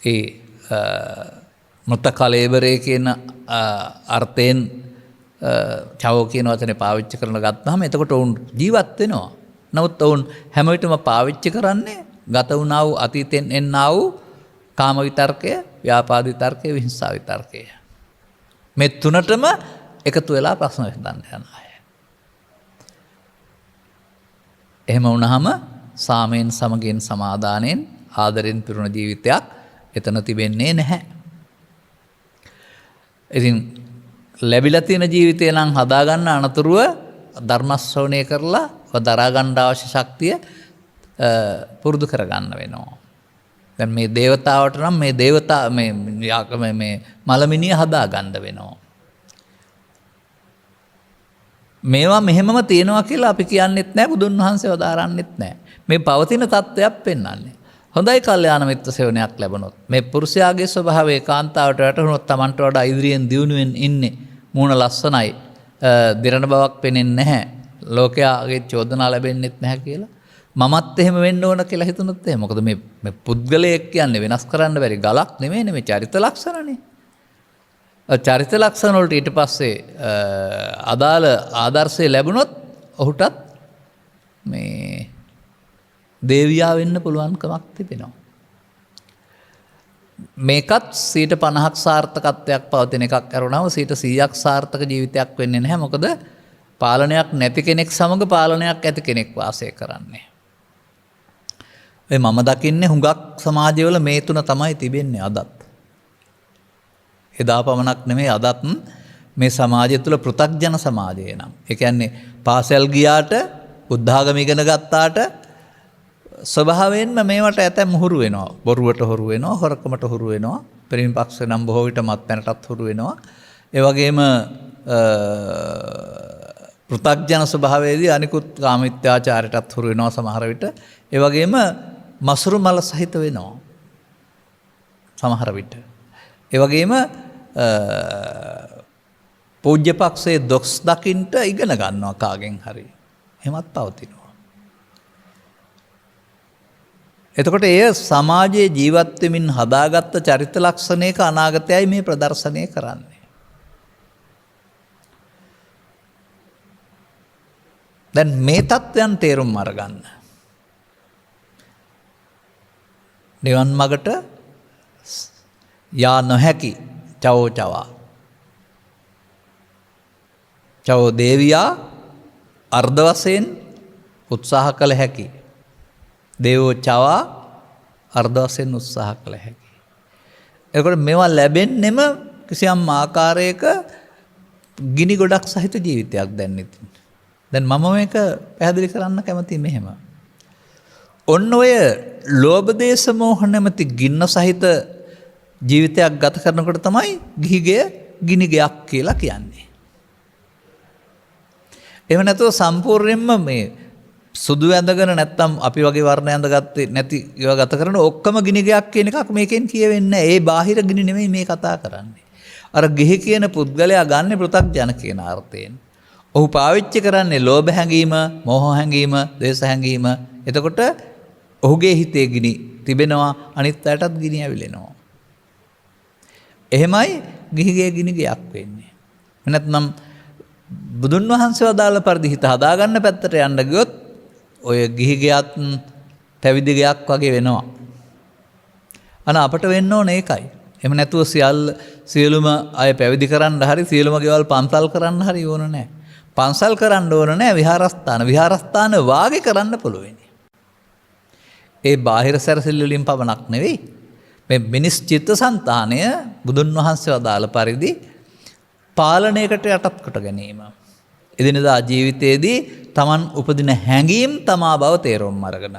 ඒ මృత කලෙබරේ කියන අර්ථයෙන් චවෝ කියන වචනේ පාවිච්චි කරන ගත්තාම එතකොට වුන් ජීවත් වෙනවා. නමුත් වුන් හැම විටම පාවිච්චි කරන්නේ ගත වුණා වූ අතීතෙන් එන්නා වූ කාම විතර්කය, ව්‍යාපාද විතර්කය, විහිංසා විතර්කය. මේ තුනටම එකතු වෙලා ප්‍රශ්න විසඳන්න යන අය. එහෙම වුණාම සාමයෙන්, සමගියෙන්, සමාදානයෙන්, ආදරෙන් පිරුණ ජීවිතයක් එතන තිබෙන්නේ නැහැ. ඉතින් ලැබිලා තියෙන ජීවිතය නම් හදාගන්න අනතුරුව ධර්ම ශ්‍රවණය කරලා දරා ගන්න අවශ්‍ය ශක්තිය පුරුදු කරගන්න වෙනවා. දැන් මේ දේවතාවට නම් මේ මලමිනිය හදා ගන්න වෙනවා. මේවා මෙහෙමම තියෙනවා කියලා අපි කියන්නෙත් නැහැ, බුදුන් වහන්සේ වදාරන්නෙත් නැහැ. මේ පවතින තත්ත්වයක් පෙන්වන්නේ. හොඳයි කල්යාණ මිත්‍ර සේවනයක් ලැබුණොත් මේ පුරුෂයාගේ ස්වභාවය කාන්තාවට වැටහුණොත් Tamanට වඩා ඉදිරියෙන් දියුණුවෙන් ඉන්නේ, මූණ ලස්සනයි, දිරණ බවක් පෙනෙන්නේ නැහැ, ලෝකයාගේ චෝදනා ලැබෙන්නෙත් නැහැ කියලා මමත් එහෙම වෙන්න ඕන කියලා හිතුනොත් එහෙම. මොකද මේ පුද්ගලයෙක් කියන්නේ වෙනස් කරන්න බැරි ගලක් නෙමෙයිනේ, මේ චරිත ලක්ෂණනේ. චරිත ලක්ෂණ වලට ඊට පස්සේ අදාළ ආදර්ශය ලැබුණොත් ඔහුටත් මේ දේවියා වෙන්න පුළුවන්කමක් තිබෙනවා. මේකත් 50% සාර්ථකත්වයක් පවතින එකක් කරුණාව 100% සාර්ථක ජීවිතයක් වෙන්නේ නැහැ. මොකද පාලනයක් නැති කෙනෙක් සමග පාලනයක් ඇති කෙනෙක් වාසය කරන්නේ. මම දකින්නේ හුඟක් සමාජවල මේ තුන තමයි තිබෙන්නේ අදත්. එදා පමණක් නෙමෙයි අදත් මේ සමාජය තුළ පෘථග්ජන සමාජය නම්. ඒ කියන්නේ පාසල් ගියාට, බුද්ධ ආගම ඉගෙන ගත්තාට ස්වභාවයෙන්ම මේවට ඇතැම් හුරු වෙනවා. බොරුවට හුරු වෙනවා, හොරකමට හුරු වෙනවා, පිරිමි පක්ෂ නම් බොහෝ විට මත්පැනටත් හුරු වෙනවා. ඒ වගේම පෘථග්ජන ස්වභාවයේදී අනිකුත් කාමීත්‍යාචාරයටත් හුරු වෙනවා සමහර විට. ඒ වගේම මසුරු මල සහිත වෙනවා සමහර විට. ඒ වගේම පූජ්‍ය පක්ෂයේ දොස් දකින්ට ඉගෙන ගන්නවා කාගෙන් හරි. එහෙමත් පවතිනවා. එතකොට එය සමාජයේ ජීවත් වෙමින් හදාගත්ත චරිත ලක්ෂණයක අනාගතයයි මේ ප්‍රදර්ශනය කරන්නේ. දැන් මේ තත්ත්වයන් තේරුම් අරගන්න. නිවන් මගට යා නොහැකි චවෝ චවා. චවෝ දේවියා අර්ධ වශයෙන් උත්සාහ කළ හැකි. දේවෝ චවා අර්ධ වශයෙන් උත්සාහ කළ හැකි. එතකොට මේවා ලැබෙන්නෙම කිසියම් ආකාරයක ගිනි ගොඩක් සහිත ජීවිතයක් දැන් ඉතින්. දැන් මම මේක පැහැදිලි කරන්න කැමතියි මෙහෙම. ඔන්න ඔය ලෝභ දේශ මොහ නැමැති ගින්න සහිත ජීවිතයක් ගත කරනකොට තමයි ගිහිගේ ගිනි ගයක් කියලා කියන්නේ. එහෙම නැතුව සම්පූර්ණයෙන්ම මේ සුදු ඇඳගෙන නැත්තම් අපි වගේ වර්ණ ඇඳගත්තේ නැති ඒවා ගත කරන ඔක්කොම ගිනි ගයක් කියන එකක් මේකෙන් කියවෙන්නේ. ඒ බාහිර ගිනි නෙමෙයි මේ කතා කරන්නේ. අර ගිහි කියන පුද්ගලයා ගන්න පෘථග්ජන කියන අර්ථයෙන්. ඔහු පාවිච්චි කරන්නේ ලෝභ හැඟීම, මෝහ හැඟීම, ද්වේෂ හැඟීම. එතකොට ඔහුගේ හිතේ ගිනි තිබෙනවා, අනිත් අයටත් ගිනි ඇවිලෙනවා. එහෙමයි ගිහිගේ ගිනි ගයක් වෙන්නේ. නැත්නම් බුදුන් වහන්සේ වදාළ පරිදි හිත හදාගන්න පැත්තට යන්න ගියොත් ඔය ගිහි ගයක් පැවිදි ගයක් වගේ වෙනවා. අපට වෙන්න ඕනේ ඒකයි. එහෙම නැතුව සියලුම අය පැවිදි කරන්න හරි සියලුම ගෙවල් පන්සල් කරන්න හරි ඕන නැහැ. පන්සල් කරන්න ඕන නෑ විහාරස්ථාන වාගේ කරන්න පුළුවන්. ඒ බාහිර සැරසිල්ල වලින් පමණක් නෙවෙයි. මේ මිනිස් චිත්තසංතානය බුදුන් වහන්සේ වදාළ පරිදි පාලනයකට යටත් කොට ගැනීම. එදිනදා ජීවිතයේදී Taman උපදින හැඟීම් තමා බව තේරුම් අරගෙන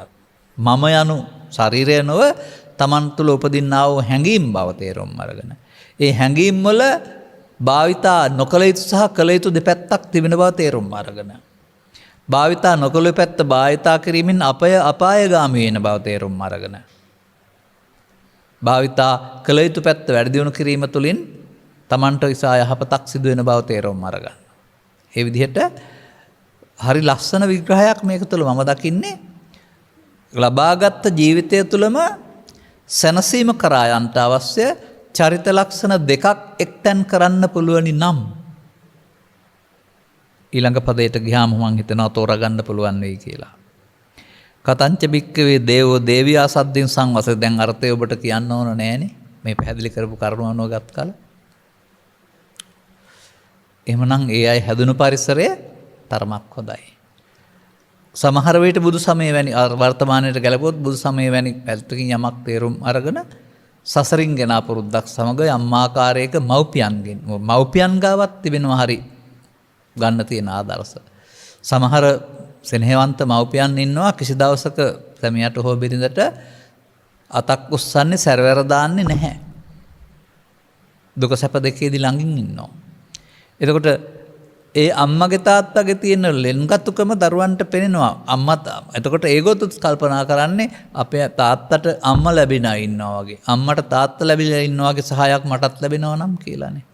මම යනු ශරීරය නොව Taman තුල උපදින්නා වූ හැඟීම් බව තේරුම් අරගෙන ඒ හැඟීම් වල භාවිතා නොකළ යුතු සහ කළ යුතු දෙපැත්තක් තිබෙන බව තේරුම් අරගෙන භාවිතා නොකළ පැත්ත භාවිතා කිරීමෙන් අපායගාමී වෙන බව තේරුම් අරගෙන භාවිතා කළ යුතු පැත්ත වැඩි දියුණු කිරීම තුළින් Tamanට ඉසා යහපතක් සිදු වෙන බව තේරුම් අරගන්න. ඒ විදිහට හරි ලස්සන විග්‍රහයක් මේක තුළ මම දකින්නේ ලබාගත් ජීවිතය තුළම සැනසීම කරා යන්නට අවශ්‍ය චරිත ලක්ෂණ දෙකක් එක්තැන් කරන්න පුළුවනි නම් ඊළඟ පදයට ගියාම මම හිතනවා තෝරගන්න පුළුවන් වෙයි කියලා. කතංච බික්කවේ දේවෝ දේවියා සද්දින් සංවස දැන් අර්ථය ඔබට කියන්න ඕන නෑනේ මේ පැහැදිලි කරපු කරුණ අනුව ගත් කල. එහෙමනම් ඒ අය හැදුණු පරිසරය තරමක් හොඳයි. සමහර වෙලට බුදු සමය වැනි වර්තමානයේ ගැලපුවොත් බුදු සමය වැනි පැත්තකින් යමක් තේරුම් අරගෙන සසරින් ගෙන අපුරුද්දක් සමග යම් ආකාරයක මව්පියන් ගාවත් තිබෙනවා හරි ගන්න තියෙන ආදර්ශ. සමහර සෙනෙහවන්ත මව්පියන් ඉන්නවා කිසි දවසක සැමියාට හෝ බිරිඳට අතක් උස්සන්නේ සැරවැර දාන්නේ නැහැ. දුක සැප දෙකේදී ළඟින් ඉන්නවා. එතකොට ඒ අම්මගේ තාත්තගේ තියෙන ලෙන්ගතුකම දරුවන්ට පෙනෙනවා. එතකොට ඒගොල්ලොත් කල්පනා කරන්නේ අපේ තාත්තට අම්මා ලැබිනා ඉන්නවා වගේ. අම්මට තාත්තා ලැබිලා ඉන්නවා වගේ සහායක් මටත් ලැබෙනවා නම් කියලානේ.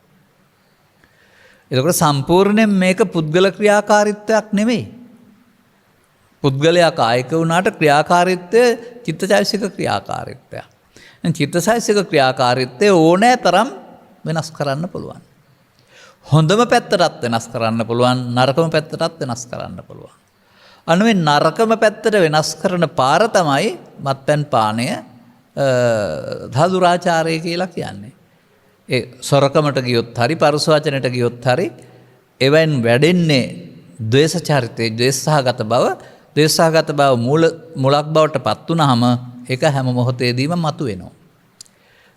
එතකොට සම්පූර්ණයෙන් මේක පුද්ගල ක්‍රියාකාරීත්වයක් නෙමෙයි. පුද්ගලයා කායික වුණාට ක්‍රියාකාරීත්වය චිත්තචෛතසික ක්‍රියාකාරීත්වයක්. චිත්තචෛතසික ක්‍රියාකාරීත්වය ඕනෑ තරම් වෙනස් කරන්න පුළුවන්. හොඳම පැත්තටත් වෙනස් කරන්න පුළුවන් නරකම පැත්තටත් වෙනස් කරන්න පුළුවන්. අන්න මේ නරකම පැත්තට වෙනස් කරන පාර තමයි මත්පැන් පානය ධාදුරාචාරය කියලා කියන්නේ. ඒ සොරකමට ගියොත් හරි පරුස වචනට ගියොත් හරි එවෙන් වැඩෙන්නේ ද්වේෂ චරිතේ ද්වේෂසහගත බව මුලක් බවට පත් වුනහම ඒක හැම මොහොතේදීම මතුවෙනවා.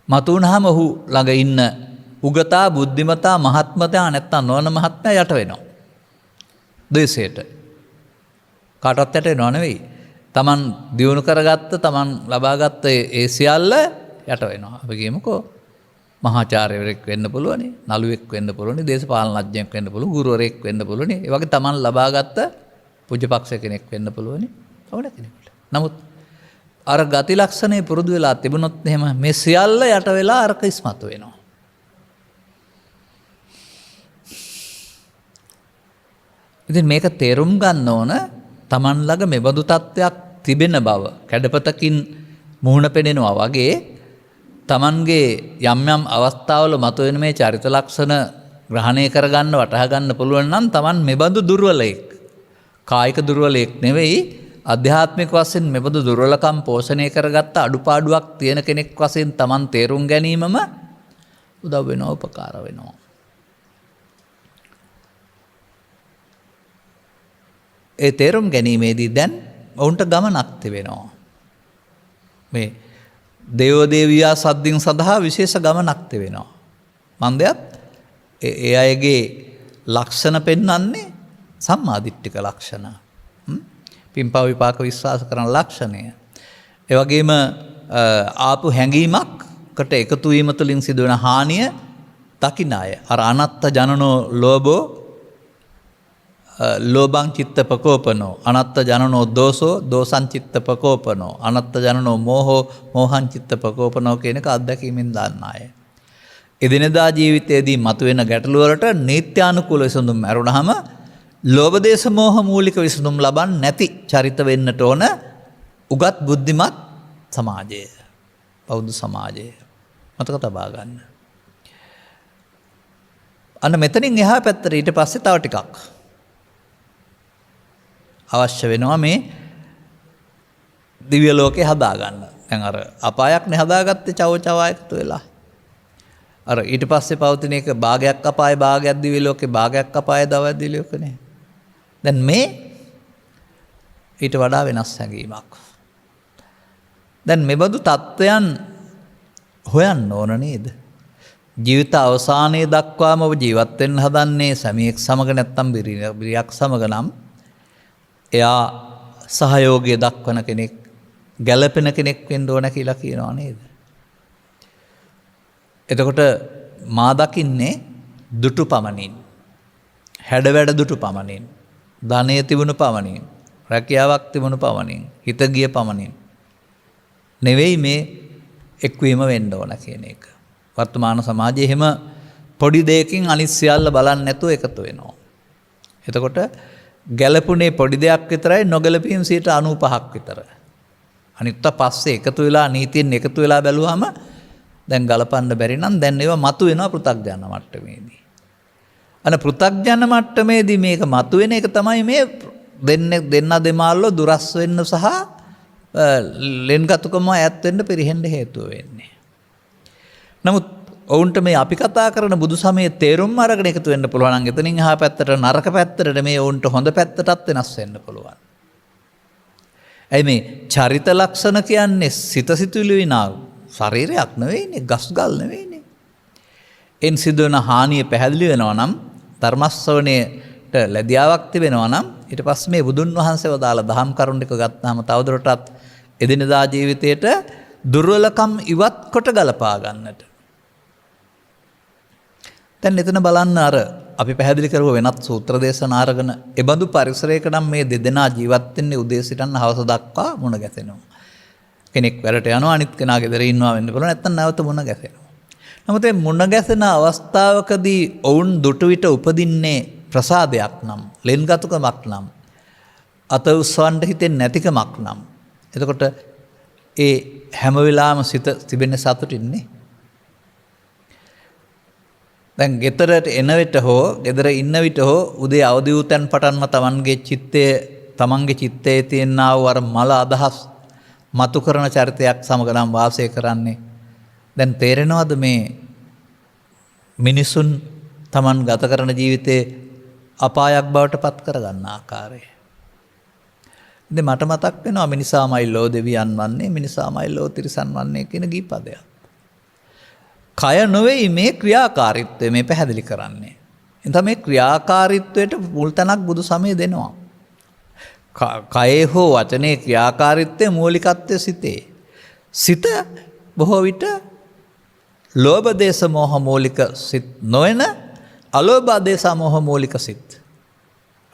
මතුවුනහම ඔහු ළඟ ඉන්න උගතා බුද්ධිමතා මහත්මතා නැත්තම් නොවන මහත්මයා යට වෙනවා. ද්වේෂයට. කාටවත් යට වෙනව නෙවෙයි. Taman දියුණු කරගත්ත Taman ලබාගත්ත ඒ සියල්ල යට වෙනවා. අපි කියමුකෝ මහාචාර්යවරයෙක් වෙන්න පුළුවනි, නළුවෙක් වෙන්න පුළුවනි, දේශපාලනඥයෙක් වෙන්න පුළුවන්, ගුරුවරයෙක් වෙන්න පුළුවනි. ඒ වගේ Taman ලබාගත්ත පුජ්‍යපක්ෂ කෙනෙක් වෙන්න පුළුවනි. ඕන කෙනෙකුට. නමුත් අර ගති ලක්ෂණේ පුරුදු වෙලා තිබුණොත් එහෙම මේ සියල්ල යට වෙලා අරක ඉස්මතු වෙනවා. ඉතින් මේක තේරුම් ගන්න ඕන Taman ළඟ මෙබඳු තත්ත්වයක් තිබෙන බව කැඩපතකින් මුහුණ පෙනෙනවා වගේ Tamanගේ යම් යම් අවස්ථාවල මතුවෙන මේ චරිත ලක්ෂණ ග්‍රහණය කරගන්න වටහා ගන්න පුළුවන් නම් Taman මෙබඳු දුර්වලයෙක් කායික දුර්වලයෙක් නෙවෙයි අධ්‍යාත්මික වශයෙන් මෙබඳු දුර්වලකම් පෝෂණය කරගත්ත අඩුපාඩුවක් තියෙන කෙනෙක් වශයෙන් Taman තේරුම් ගැනීමම උදව් වෙනවා උපකාර වෙනවා. ඒ තේරුම් ගැනීමේදී දැන් ඔවුන්ට ගමනක් තිබෙනවා. මේ දේවදේවියා සද්දින් සඳහා විශේෂ ගමනක් තිබෙනවා. මන්දයත් ඒ අයගේ ලක්ෂණ පෙන්වන්නේ සම්මාදිට්ඨික ලක්ෂණ. පින්පව් විපාක විශ්වාස කරන ලක්ෂණය. ඒ වගේම ආපු හැඟීමක්කට එකතු වීම තුළින් සිදුවන හානිය දකින අය. අර අනත්ත ජනනෝ ලෝභෝ ලෝභං චිත්ත පකෝපනෝ අනත්ත ජනනෝ දෝසෝ දෝසං චිත්ත පකෝපනෝ අනත්ත ජනනෝ මෝහෝ මෝහං චිත්ත පකෝපනෝ කියන එක අත්දැකීමෙන් දන්න අය. එදිනෙදා ජීවිතයේදී මතුවෙන ගැටලු වලට නීත්‍යානුකූල විසඳුම් ඇරුණාම ලෝභ දේශ මෝහ මූලික විසඳුම් ලබන්නේ නැති චරිත වෙන්නට ඕන උගත් බුද්ධිමත් සමාජය. බෞද්ධ සමාජය. මතක තබා ගන්න. අන්න මෙතනින් එහා පැත්තට ඊට පස්සේ තව ටිකක් අවශ්‍ය වෙනවා මේ දිව්‍ය ලෝකේ හදාගන්න. දැන් අර අපායක් නේ හදාගත්තේ චව එකතු වෙලා. අර ඊට පස්සේ පවතින එක භාගයක් අපාය භාගයක් දිව්‍ය ලෝකේ භාගයක් අපාය දවස් දිව්‍ය ලෝකනේ. දැන් මේ ඊට වඩා වෙනස් හැඟීමක්. දැන් මෙබඳු තත්ත්වයන් හොයන්න ඕන නේද? ජීවිත අවසානයේ දක්වාම ඔබ ජීවත් වෙන්න හදන්නේ සැමියෙක් සමග නැත්තම් බිරියක් සමග නම් එයා සහයෝගය දක්වන කෙනෙක්, ගැළපෙන කෙනෙක් වෙන්න ඕන කියලා කියනවා නේද? එතකොට මා දකින්නේ දුටු පමණින්, හැඩ වැඩ දුටු පමණින්, ධනය තිබුණු පමණින්, රැකියාවක් තිබුණු පමණින්, හිත ගිය පමණින් නෙවෙයි මේ එක්වීම වෙන්න ඕන කියන එක. වර්තමාන සමාජයේ එහෙම පොඩි දෙයකින් අනිත් සියල්ල බලන්නේ නැතුව එකතු වෙනවා. එතකොට ගැළපුණේ පොඩි දෙයක් විතරයි, නොගැළපීම් 95ක් විතර. අනිත් පස්සේ එකතු වෙලා නීතියෙන් එකතු වෙලා බැලුවාම දැන් ගලපන්න බැරි නම් දැන් ඒවා මතු වෙනවා පෘථග්ජන මට්ටමේදී. අන පෘථග්ජන මට්ටමේදී මේක මතු වෙන එක තමයි මේ දෙන්න දෙමාල්ලෝ දුරස් වෙන්න සහ ලෙන්ගතුකම ඈත් වෙන්න පිරෙහෙන්න හේතුව වෙන්නේ. නමුත් ඔවුන්ට මේ අපි කතා කරන බුදු සමයේ තේරුම් අරගෙන එකතු වෙන්න පුළුවන් නම් එතනින් එහා පැත්තට නරක පැත්තට මේ ඔවුන්ට හොඳ පැත්තටත් වෙනස් වෙන්න පුළුවන්. ඇයි මේ චරිත ලක්ෂණ කියන්නේ සිත සිතුවිලි විනා ශරීරයක් නෙවෙයිනේ, ගස්ගල් නෙවෙයිනේ. එන් සිදුවන හානිය පැහැදිලි වෙනවා නම්, ධර්මස්සවණයට ලැබියාවක් තිබෙනවා නම්, ඊට පස්සේ මේ බුදුන් වහන්සේව දාලා දහම් කරුණ ටික ගත්තාම තවදුරටත් එදිනදා ජීවිතයට දුර්වලකම් ඉවත් කොට ගලපා ගන්නට. දැන් එතන බලන්න අර අපි පැහැදිලි කරුව වෙනත් සූත්‍ර දේශනා අරගෙන එබඳු පරිසරයක නම් මේ දෙදෙනා ජීවත් වෙන්නේ උදේ සිටන් හවස දක්වා මුණ ගැසෙනවා. කෙනෙක් වැඩට යනවා, අනිත් කෙනා ගෙදර ඉන්නවා වෙන්න පුළුවන්, නැත්නම් නැවත මුණ ගැසෙනවා. නමුත් මේ මුණ ගැසෙන අවස්ථාවකදී ඔවුන් දුටු විට උපදින්නේ ප්‍රසාදයක් නම්, ලෙන්ගතුකමක් නම්, අත උස්සවන්න හිතෙන්නේ නැතිකමක් නම්, එතකොට ඒ හැම වෙලාවම සිත තිබෙන සතුටින්නේ. දැන් ගෙදරට එන විට හෝ ගෙදර ඉන්න විට හෝ උදේ අවදි වූ තැන් පටන්ම තමන්ගේ චිත්තයේ තියෙනා වූ අර මල අදහස් මතු කරන චරිතයක් සමග නම් වාසය කරන්නේ. දැන් තේරෙනවද මේ මිනිසුන් තමන් ගත කරන ජීවිතේ අපායක් බවට පත් කරගන්න ආකාරය? ඉතින් මට මතක් වෙනවා මිනිසාමයි ලෝ දෙවියන් වන්නේ, මිනිසාමයි ලෝ තිරිසන් වන්නේ කියන ගීපදයක්. කය නොවේයි මේ ක්‍රියාකාරීත්වය මේ පැහැදිලි කරන්නේ. එතන මේ ක්‍රියාකාරීත්වයට මුල් තැනක් බුදු සමය දෙනවා. කයේ හෝ වචනේ ක්‍රියාකාරීත්වයේ මූලිකත්වය සිතේ. සිත බොහෝ විට ලෝභ දේශ මොහ මූලික සිත් නොවන අලෝභ දේශ මොහ මූලික සිත්.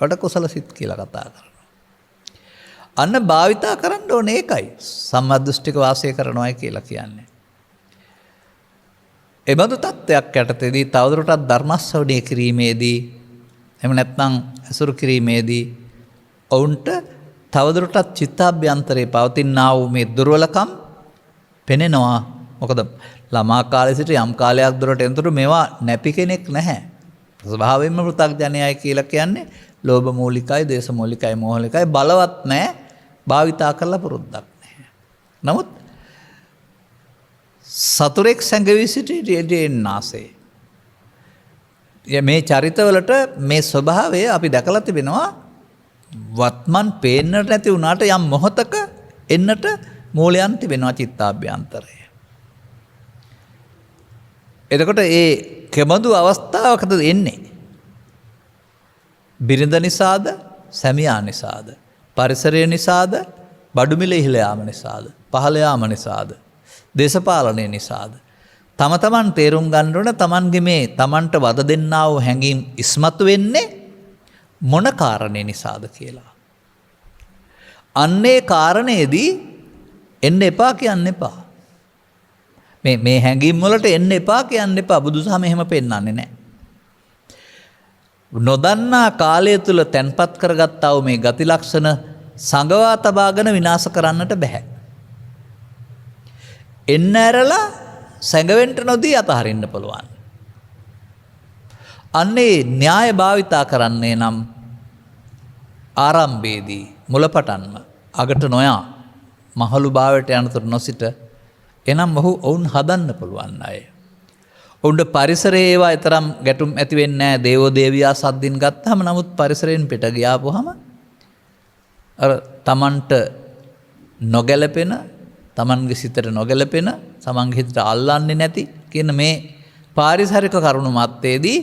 වඩ කුසල සිත් කියලා කතා කරනවා. අන්න භාවිතා කරන්න ඕනේ ඒකයි. සම්මාදෘෂ්ටික වාසය කරනවායි කියලා කියන්නේ. එබඳු තත්ත්වයක් යටතේදී තවදුරටත් ධර්මශ්‍රවණය කිරීමේදී එහෙම නැත්නම් අසුරු කිරීමේදී ඔවුන්ට තවදුරටත් චිත්තාභ්‍යන්තරේ පවතිනා වූ මේ දුර්වලකම් පෙනෙනවා. මොකද ළමා කාලේ සිට යම් කාලයක් දුරට එනතුරු මේවා නැපි කෙනෙක් නැහැ. ස්වභාවයෙන්ම පෘථග්ජනයයි කියලා කියන්නේ ලෝභ මූලිකයි, දේශ මූලිකයි, මෝහ මූලිකයි, බලවත් නැහැ, භාවිතා කරලා පුරුද්දක් නැහැ. නමුත් සතුරෙක් සැඟවී සිටියේ නාසේ. මේ චරිතවලට මේ ස්වභාවය අපි දැකලා තිබෙනවා. වත්මන් පේන්නට නැති වුණාට යම් මොහතක එන්නට මූලයන් තිබෙනවා චිත්තාභ්‍යන්තරය. එතකොට ඒ කෙබඳු අවස්ථාවකද එන්නේ? බිරිඳ නිසාද, සැමියා නිසාද, පරිසරය නිසාද, බඩු මිල ඉහළ යාම නිසාද, පහළ යාම නිසාද, දේශපාලනය නිසාද? තම තමන් තේරුම් ගන්න ඕන තමන්ගේ මේ තමන්ට වද දෙන්නා වූ හැඟීම් ඉස්මතු වෙන්නේ මොන කාරණේ නිසාද කියලා. අන්නේ කාරණේදී එන්න එපා කියන්න එපා. මේ හැඟීම් වලට එන්න එපා කියන්න එපා. බුදුසහම එහෙම පෙන්නන්නේ නැහැ. නොදන්නා කාලය තුල තැන්පත් කරගත්තා වූ මේ ගති ලක්ෂණ සංගවා තබාගෙන විනාශ කරන්නට බෑ. එන්න ඇරලා සැඟවෙන්න නොදී අතහරින්න පුළුවන්. අන්නේ න්‍යාය භාවිතා කරන්නේ නම් ආරම්භයේදී මුලපටන්ම අගට නොයා මහලු භාවයට යනතුරු නොසිට එනම් ඔවුන් හදන්න පුළුවන් අය. ඔවුන්ට පරිසරයේ ඒවා තරම් ගැටුම් ඇති වෙන්නේ නැහැ. දේවෝ දේවියා සද්දින් ගත්තාම නමුත් පරිසරයෙන් පිට ගියාපුවාම අර Tamanට නොගැලපෙන, Tamanගේ සිතට නොගැලපෙන, Tamanගේ හිතට අල්ලන්නේ නැති කියන මේ පාරිසරික කරුණු මැත්තේදී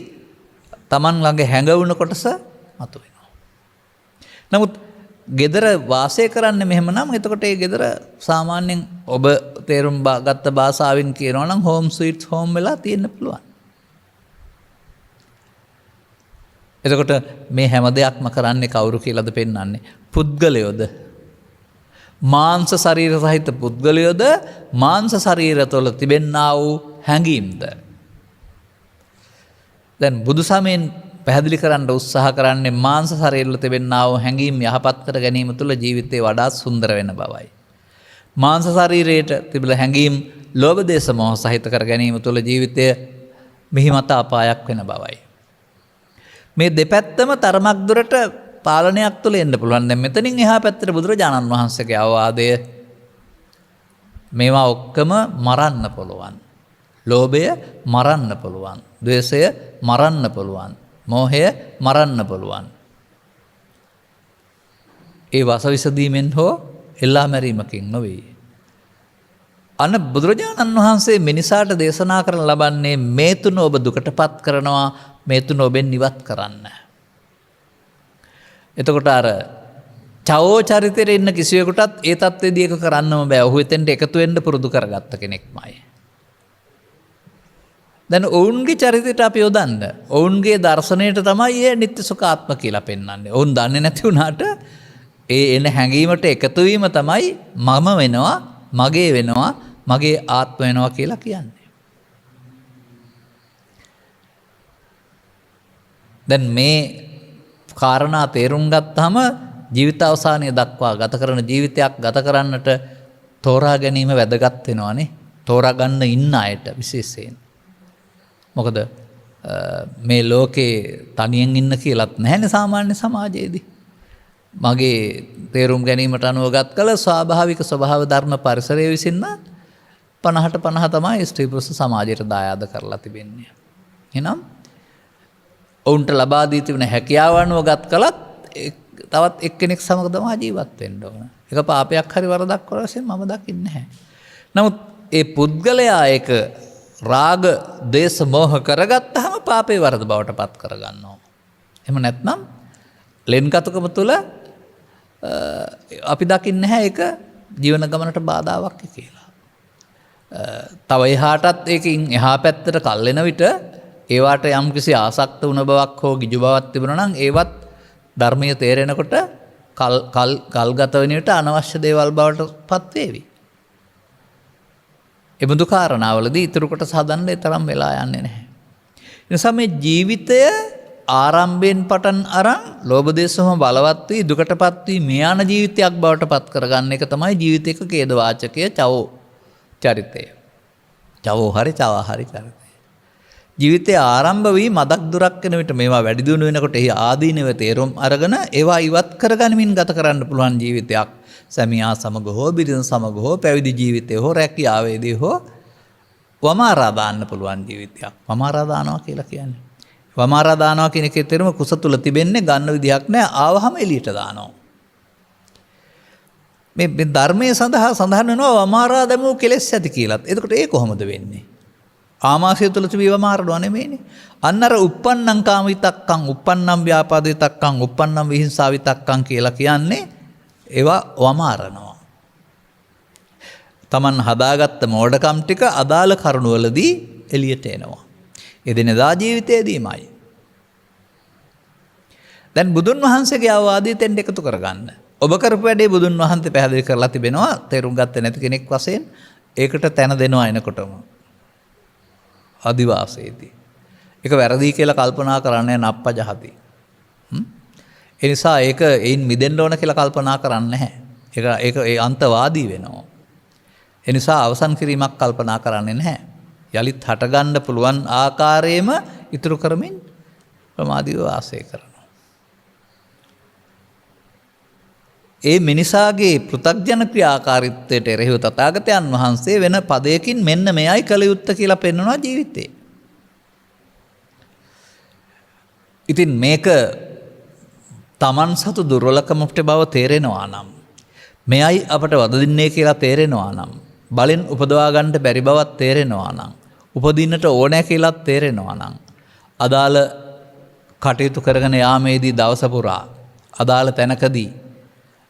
Taman ළඟ හැඟවුණ කොටස මතුවෙනවා. නමුත් gedara වාසය කරන්නේ මෙහෙම නම් එතකොට ඒ gedara සාමාන්‍යයෙන් ඔබ තේරුම් ගත්ත භාෂාවෙන් කියනවා නම් home sweet home වෙලා තියෙන්න පුළුවන්. එතකොට මේ හැම දෙයක්ම කරන්නේ කවුරු කියලාද පෙන්වන්නේ? පුද්ගලයෝද? මාංශ ශරීර සහිත පුද්ගලයෝද? මාංශ ශරීර තුළ තිබෙන්නා වූ හැඟීම්ද? දැන් බුදු සමයෙන් පැහැදිලි කරන්න උත්සාහ කරන්නේ මාංශ ශරීරවල තිබෙනා වූ හැඟීම් යහපත් කර ගැනීම තුළ ජීවිතේ වඩා සුන්දර වෙන බවයි. මාංශ ශරීරයට තිබෙන හැඟීම් ලෝභ දේශ මොහ සහිත කර ගැනීම තුළ ජීවිතය මිහිමත අපායක් වෙන බවයි. මේ දෙපැත්තම තරමක් දුරට පාලනයක් තුළ එන්න පුළුවන්. දැන් මෙතනින් එහා පැත්තට බුදුරජාණන් වහන්සේගේ අවවාදය මේවා ඔක්කොම මරන්න පුළුවන්. ලෝභය මරන්න පුළුවන්. ද්වේෂය මරන්න පුළුවන්. මෝහය මරන්න පුළුවන්. ඒ වසවිසදීමෙන් හෝ එල්ලා මැරීමකින් නොවේ. අන්න බුදුරජාණන් වහන්සේ මිනිසාට දේශනා කරන ලබන්නේ මේ තුන ඔබ දුකටපත් කරනවා, මේ තුන ඔබෙන් ඉවත් කරන්න. එතකොට අර චවෝ චරිතයේ ඉන්න කිසිවෙකුටත් ඒ தත්ත්වෙදී එක කරන්නම බෑ. ඔහු එතෙන්ට එකතු වෙන්න පුරුදු කරගත්ත කෙනෙක්මයි. දැන් ඔවුන්ගේ චරිතයට අපි යොදන්න. ඔවුන්ගේ දර්ශනයට තමයි ඒ නිත්‍ය සුඛාත්ම කියලා පෙන්වන්නේ. ඔවුන් දන්නේ නැති වුණාට ඒ එන හැඟීමට එකතු වීම තමයි මම වෙනවා, මගේ වෙනවා, මගේ ආත්ම වෙනවා කියලා කියන්නේ. දැන් මේ කාරණා තේරුම් ගත්තාම ජීවිත අවසානයේ දක්වා ගත කරන ජීවිතයක් ගත කරන්නට තෝරා ගැනීම වැදගත් වෙනවානේ. තෝරා ගන්න ඉන්න අයට විශේෂයෙන්. මොකද මේ ලෝකේ තනියෙන් ඉන්න කියලාත් නැහැනේ සාමාන්‍ය සමාජයේදී. මගේ තේරුම් ගැනීමට අනුවගත කළ ස්වාභාවික ස්වභාව ධර්ම පරිසරය විසින්ම 50ට 50 තමයි ස්ත්‍රී පුරුෂ සමාජයට දායාද කරලා තිබෙන්නේ. එහෙනම් ඔවුන්ට ලබා දී තිබෙන හැකියාව අනුවගත කළත් තවත් එක්කෙනෙක් සමග තමයි ජීවත් වෙන්න ඕන. ඒක පාපයක් හරි වරදක් වශයෙන් මම දකින්නේ නැහැ. නමුත් ඒ පුද්ගලයා ඒක රාග, දේශ, මොහ කරගත්තාම පාපේ වරද බවට පත් කරගන්නවා. එහෙම නැත්නම් ලෙන්ගතුකම තුළ අපි දකින්නේ නැහැ ඒක ජීවන ගමනට බාධාවක් කියලා. තව එහාටත් ඒකින් එහා පැත්තට කල්ලෙන විට ඒවට යම් කිසි ආසක්ත වුණ බවක් හෝ ගිජු බවක් තිබුණා නම් ඒවත් ධර්මයේ තේරෙනකොට කල් ගත වෙන විට අනවශ්‍ය දේවල් බවට පත් වේවි. ඒ බුදු කාරණාවලදී ඊටු කොට සාදන්න ඒ තරම් වෙලා යන්නේ නැහැ. ඒ නිසා මේ ජීවිතය ආරම්භයෙන් පටන් අරන් ලෝභ දේශම බලවත් වී දුකටපත් වී මෙයාන ජීවිතයක් බවට පත් කරගන්න එක තමයි ජීවිතයක ඛේද වාචකය චවෝ චරිතය. චවෝ හරි චවා හරි චරිතය. ජීවිතය ආරම්භ වී මදක් දුරක් වෙන විට මේවා වැඩි දියුණු වෙනකොට එහි ආදීනව තේරුම් අරගෙන ඒවා ඉවත් කරගනිමින් ගත කරන්න පුළුවන් ජීවිතයක්. සැමියා සමග හෝ බිරිඳ සමග හෝ පැවිදි ජීවිතය හෝ රැකියාවේදී හෝ වමාරා දාන්න පුළුවන් ජීවිතයක්. වමාරා දානවා කියලා කියන්නේ. වමාරා දානවා කියන එකේ තේරුම කුස තුල තිබෙන්නේ ගන්න විදිහක් නැහැ, ආවහම එළියට දානවා. මේ ධර්මයේ සඳහා සඳහන් වෙනවා වමාරා දැමූ කෙලෙස් ඇති කියලාත්. එතකොට ඒ කොහොමද වෙන්නේ? ආමාශය තුල තිබී වමාරනවා නෙමෙයිනේ. අන්නර uppannam කාමිතක්කං, uppannam ව්‍යාපාදිතක්කං, uppannam විහිංසාවිතක්කං කියලා කියන්නේ ඒවා වමාරනවා. Taman හදාගත්ත මෝඩකම් ටික අදාළ කරුණු වලදී එළියට එනවා. එදිනෙදා ජීවිතයේදීමයි. දැන් බුදුන් වහන්සේගේ අවවාදය තෙන්ඩ එකතු කරගන්න. ඔබ කරපු වැඩේ බුදුන් වහන්සේ පැහැදිලි කරලා තිබෙනවා. තේරුම් ගත්තේ නැති කෙනෙක් වශයෙන් ඒකට තැන දෙනවා එනකොටම. අදිවාසයේදී. ඒක වැරදි කියලා කල්පනා කරන්නේ නප්පජහති. ඒ නිසා ඒක ඒන් මිදෙන්න ඕන කියලා කල්පනා කරන්නේ නැහැ. ඒක ඒ අන්තවාදී වෙනවා. ඒ නිසා අවසන් කිරීමක් කල්පනා කරන්නේ නැහැ. යලිත් හටගන්න පුළුවන් ආකාරයෙන්ම ඉතුරු කරමින් ප්‍රමාදීව වාසය කරනවා. ඒ මිනිසාගේ පෘථග්ජන ක්‍රියාකාරීත්වයට එරෙහිව තථාගතයන් වහන්සේ වෙන පදයකින් මෙන්න මෙයයි කළ යුත්තේ කියලා පෙන්වනවා ජීවිතේ. ඉතින් මේක තමන් සතු දුර්වලකමට බව තේරෙනවා නම් මෙයයි අපට වද දෙන්නේ කියලා තේරෙනවා නම් බලෙන් උපදවා ගන්නට බැරි බවක් තේරෙනවා නම් උපදින්නට ඕනෑ කියලාත් තේරෙනවා නම් අදාළ කටයුතු කරගෙන යාමේදී දවස පුරා අදාළ තැනකදී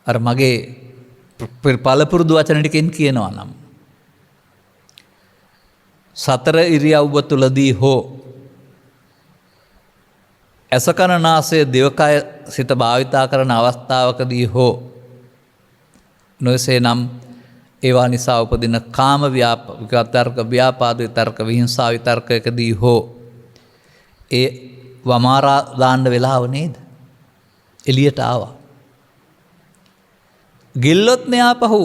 අර මගේ පළපුරුදු වචන ටිකෙන් කියනවා නම් සතර ඉරියව්ව තුලදී හෝ අසකනාසය දිවකය සිත භාවිතා කරන අවස්ථාවකදී හෝ නොයසේ නම් ඒවා නිසා උපදින කාම විතර්ක ව්‍යාපාද විතර්ක විහිංසා විතර්කයකදී හෝ ඒ වමාරා දාන්න වෙලාව නේද? එළියට ආවා. ගිල්ලොත් මෙයා පහු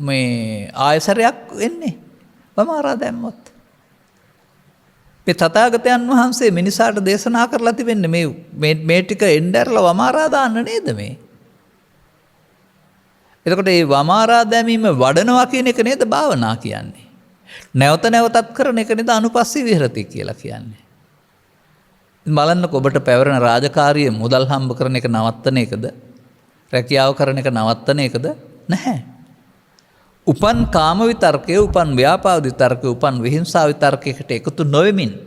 මේ ආයසරයක් වෙන්නේ වමාරා දැම්මොත්. මේ තථාගතයන් වහන්සේ මිනිසාට දේශනා කරලා තිබෙන්නේ මේ ටික එnderලා වමාරා දාන්න නේද මේ? එතකොට මේ වමාරා දැමීම වඩනවා කියන එක නේද භාවනා කියන්නේ? නැවත නැවතත් කරන එක නේද අනුපස්සී විහෙරති කියලා කියන්නේ? බලන්නකො ඔබට පැවරෙන රාජකාරිය මුදල් හම්බ කරන එක නවත්තන එකද? රැකියාව කරන එක නවත්තන එකද? නැහැ. උපන් කාම විතර්කය, උපන් ව්‍යාපාද විතර්කය, උපන් විහිංසා විතර්කයකට එකතු නොවෙමින්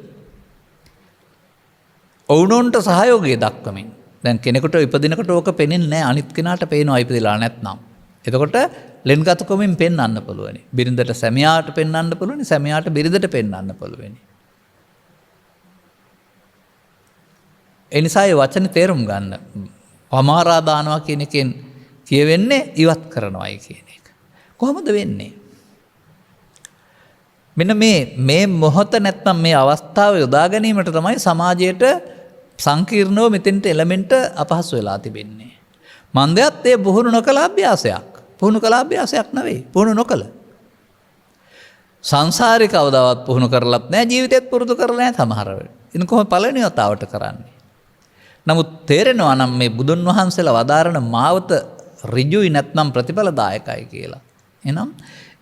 ඔවුනොන්ට සහයෝගය දක්වමින්. දැන් කෙනෙකුට ඉපදිනකොට ඕක පෙනෙන්නේ නැහැ, අනිත් කෙනාට පේනවා ඉපදිලා නැත්නම්. එතකොට ලෙන්ගතකමින් පෙන්වන්න පුළුවනි. බිරිඳට සැමියාට පෙන්වන්න පුළුවනි, සැමියාට බිරිඳට පෙන්වන්න පුළුවනි. ඒ නිසා මේ වචනේ තේරුම් ගන්න. වමාරා දානවා කියන එකෙන් කියවෙන්නේ ඉවත් කරනවායි කියන එක. කොහොමද වෙන්නේ? මෙන්න මේ මොහොත නැත්නම් මේ අවස්ථාව යොදා ගැනීමට තමයි සමාජයට සංකීර්ණව මෙතෙන්ට එලමෙන්ට අපහසු වෙලා තිබෙන්නේ. මන්දයත් ඒ පුහුණු නොකළ අභ්‍යාසයක්. පුහුණු කළ අභ්‍යාසයක් නෙවෙයි. පුහුණු නොකළ. සංසාරේ කවදාවත් පුහුණු කරලත් නැහැ, ජීවිතේත් පුරුදු කරලා නැහැ සමහර වෙලාවට. ඉතින් කොහොම පළවෙනි වතාවට කරන්නේ? නමුත් තේරෙනවා නම් මේ බුදුන් වහන්සේලා වදාරන මාවත ඍජුයි නැත්නම් ප්‍රතිඵලදායකයි කියලා. එහෙනම්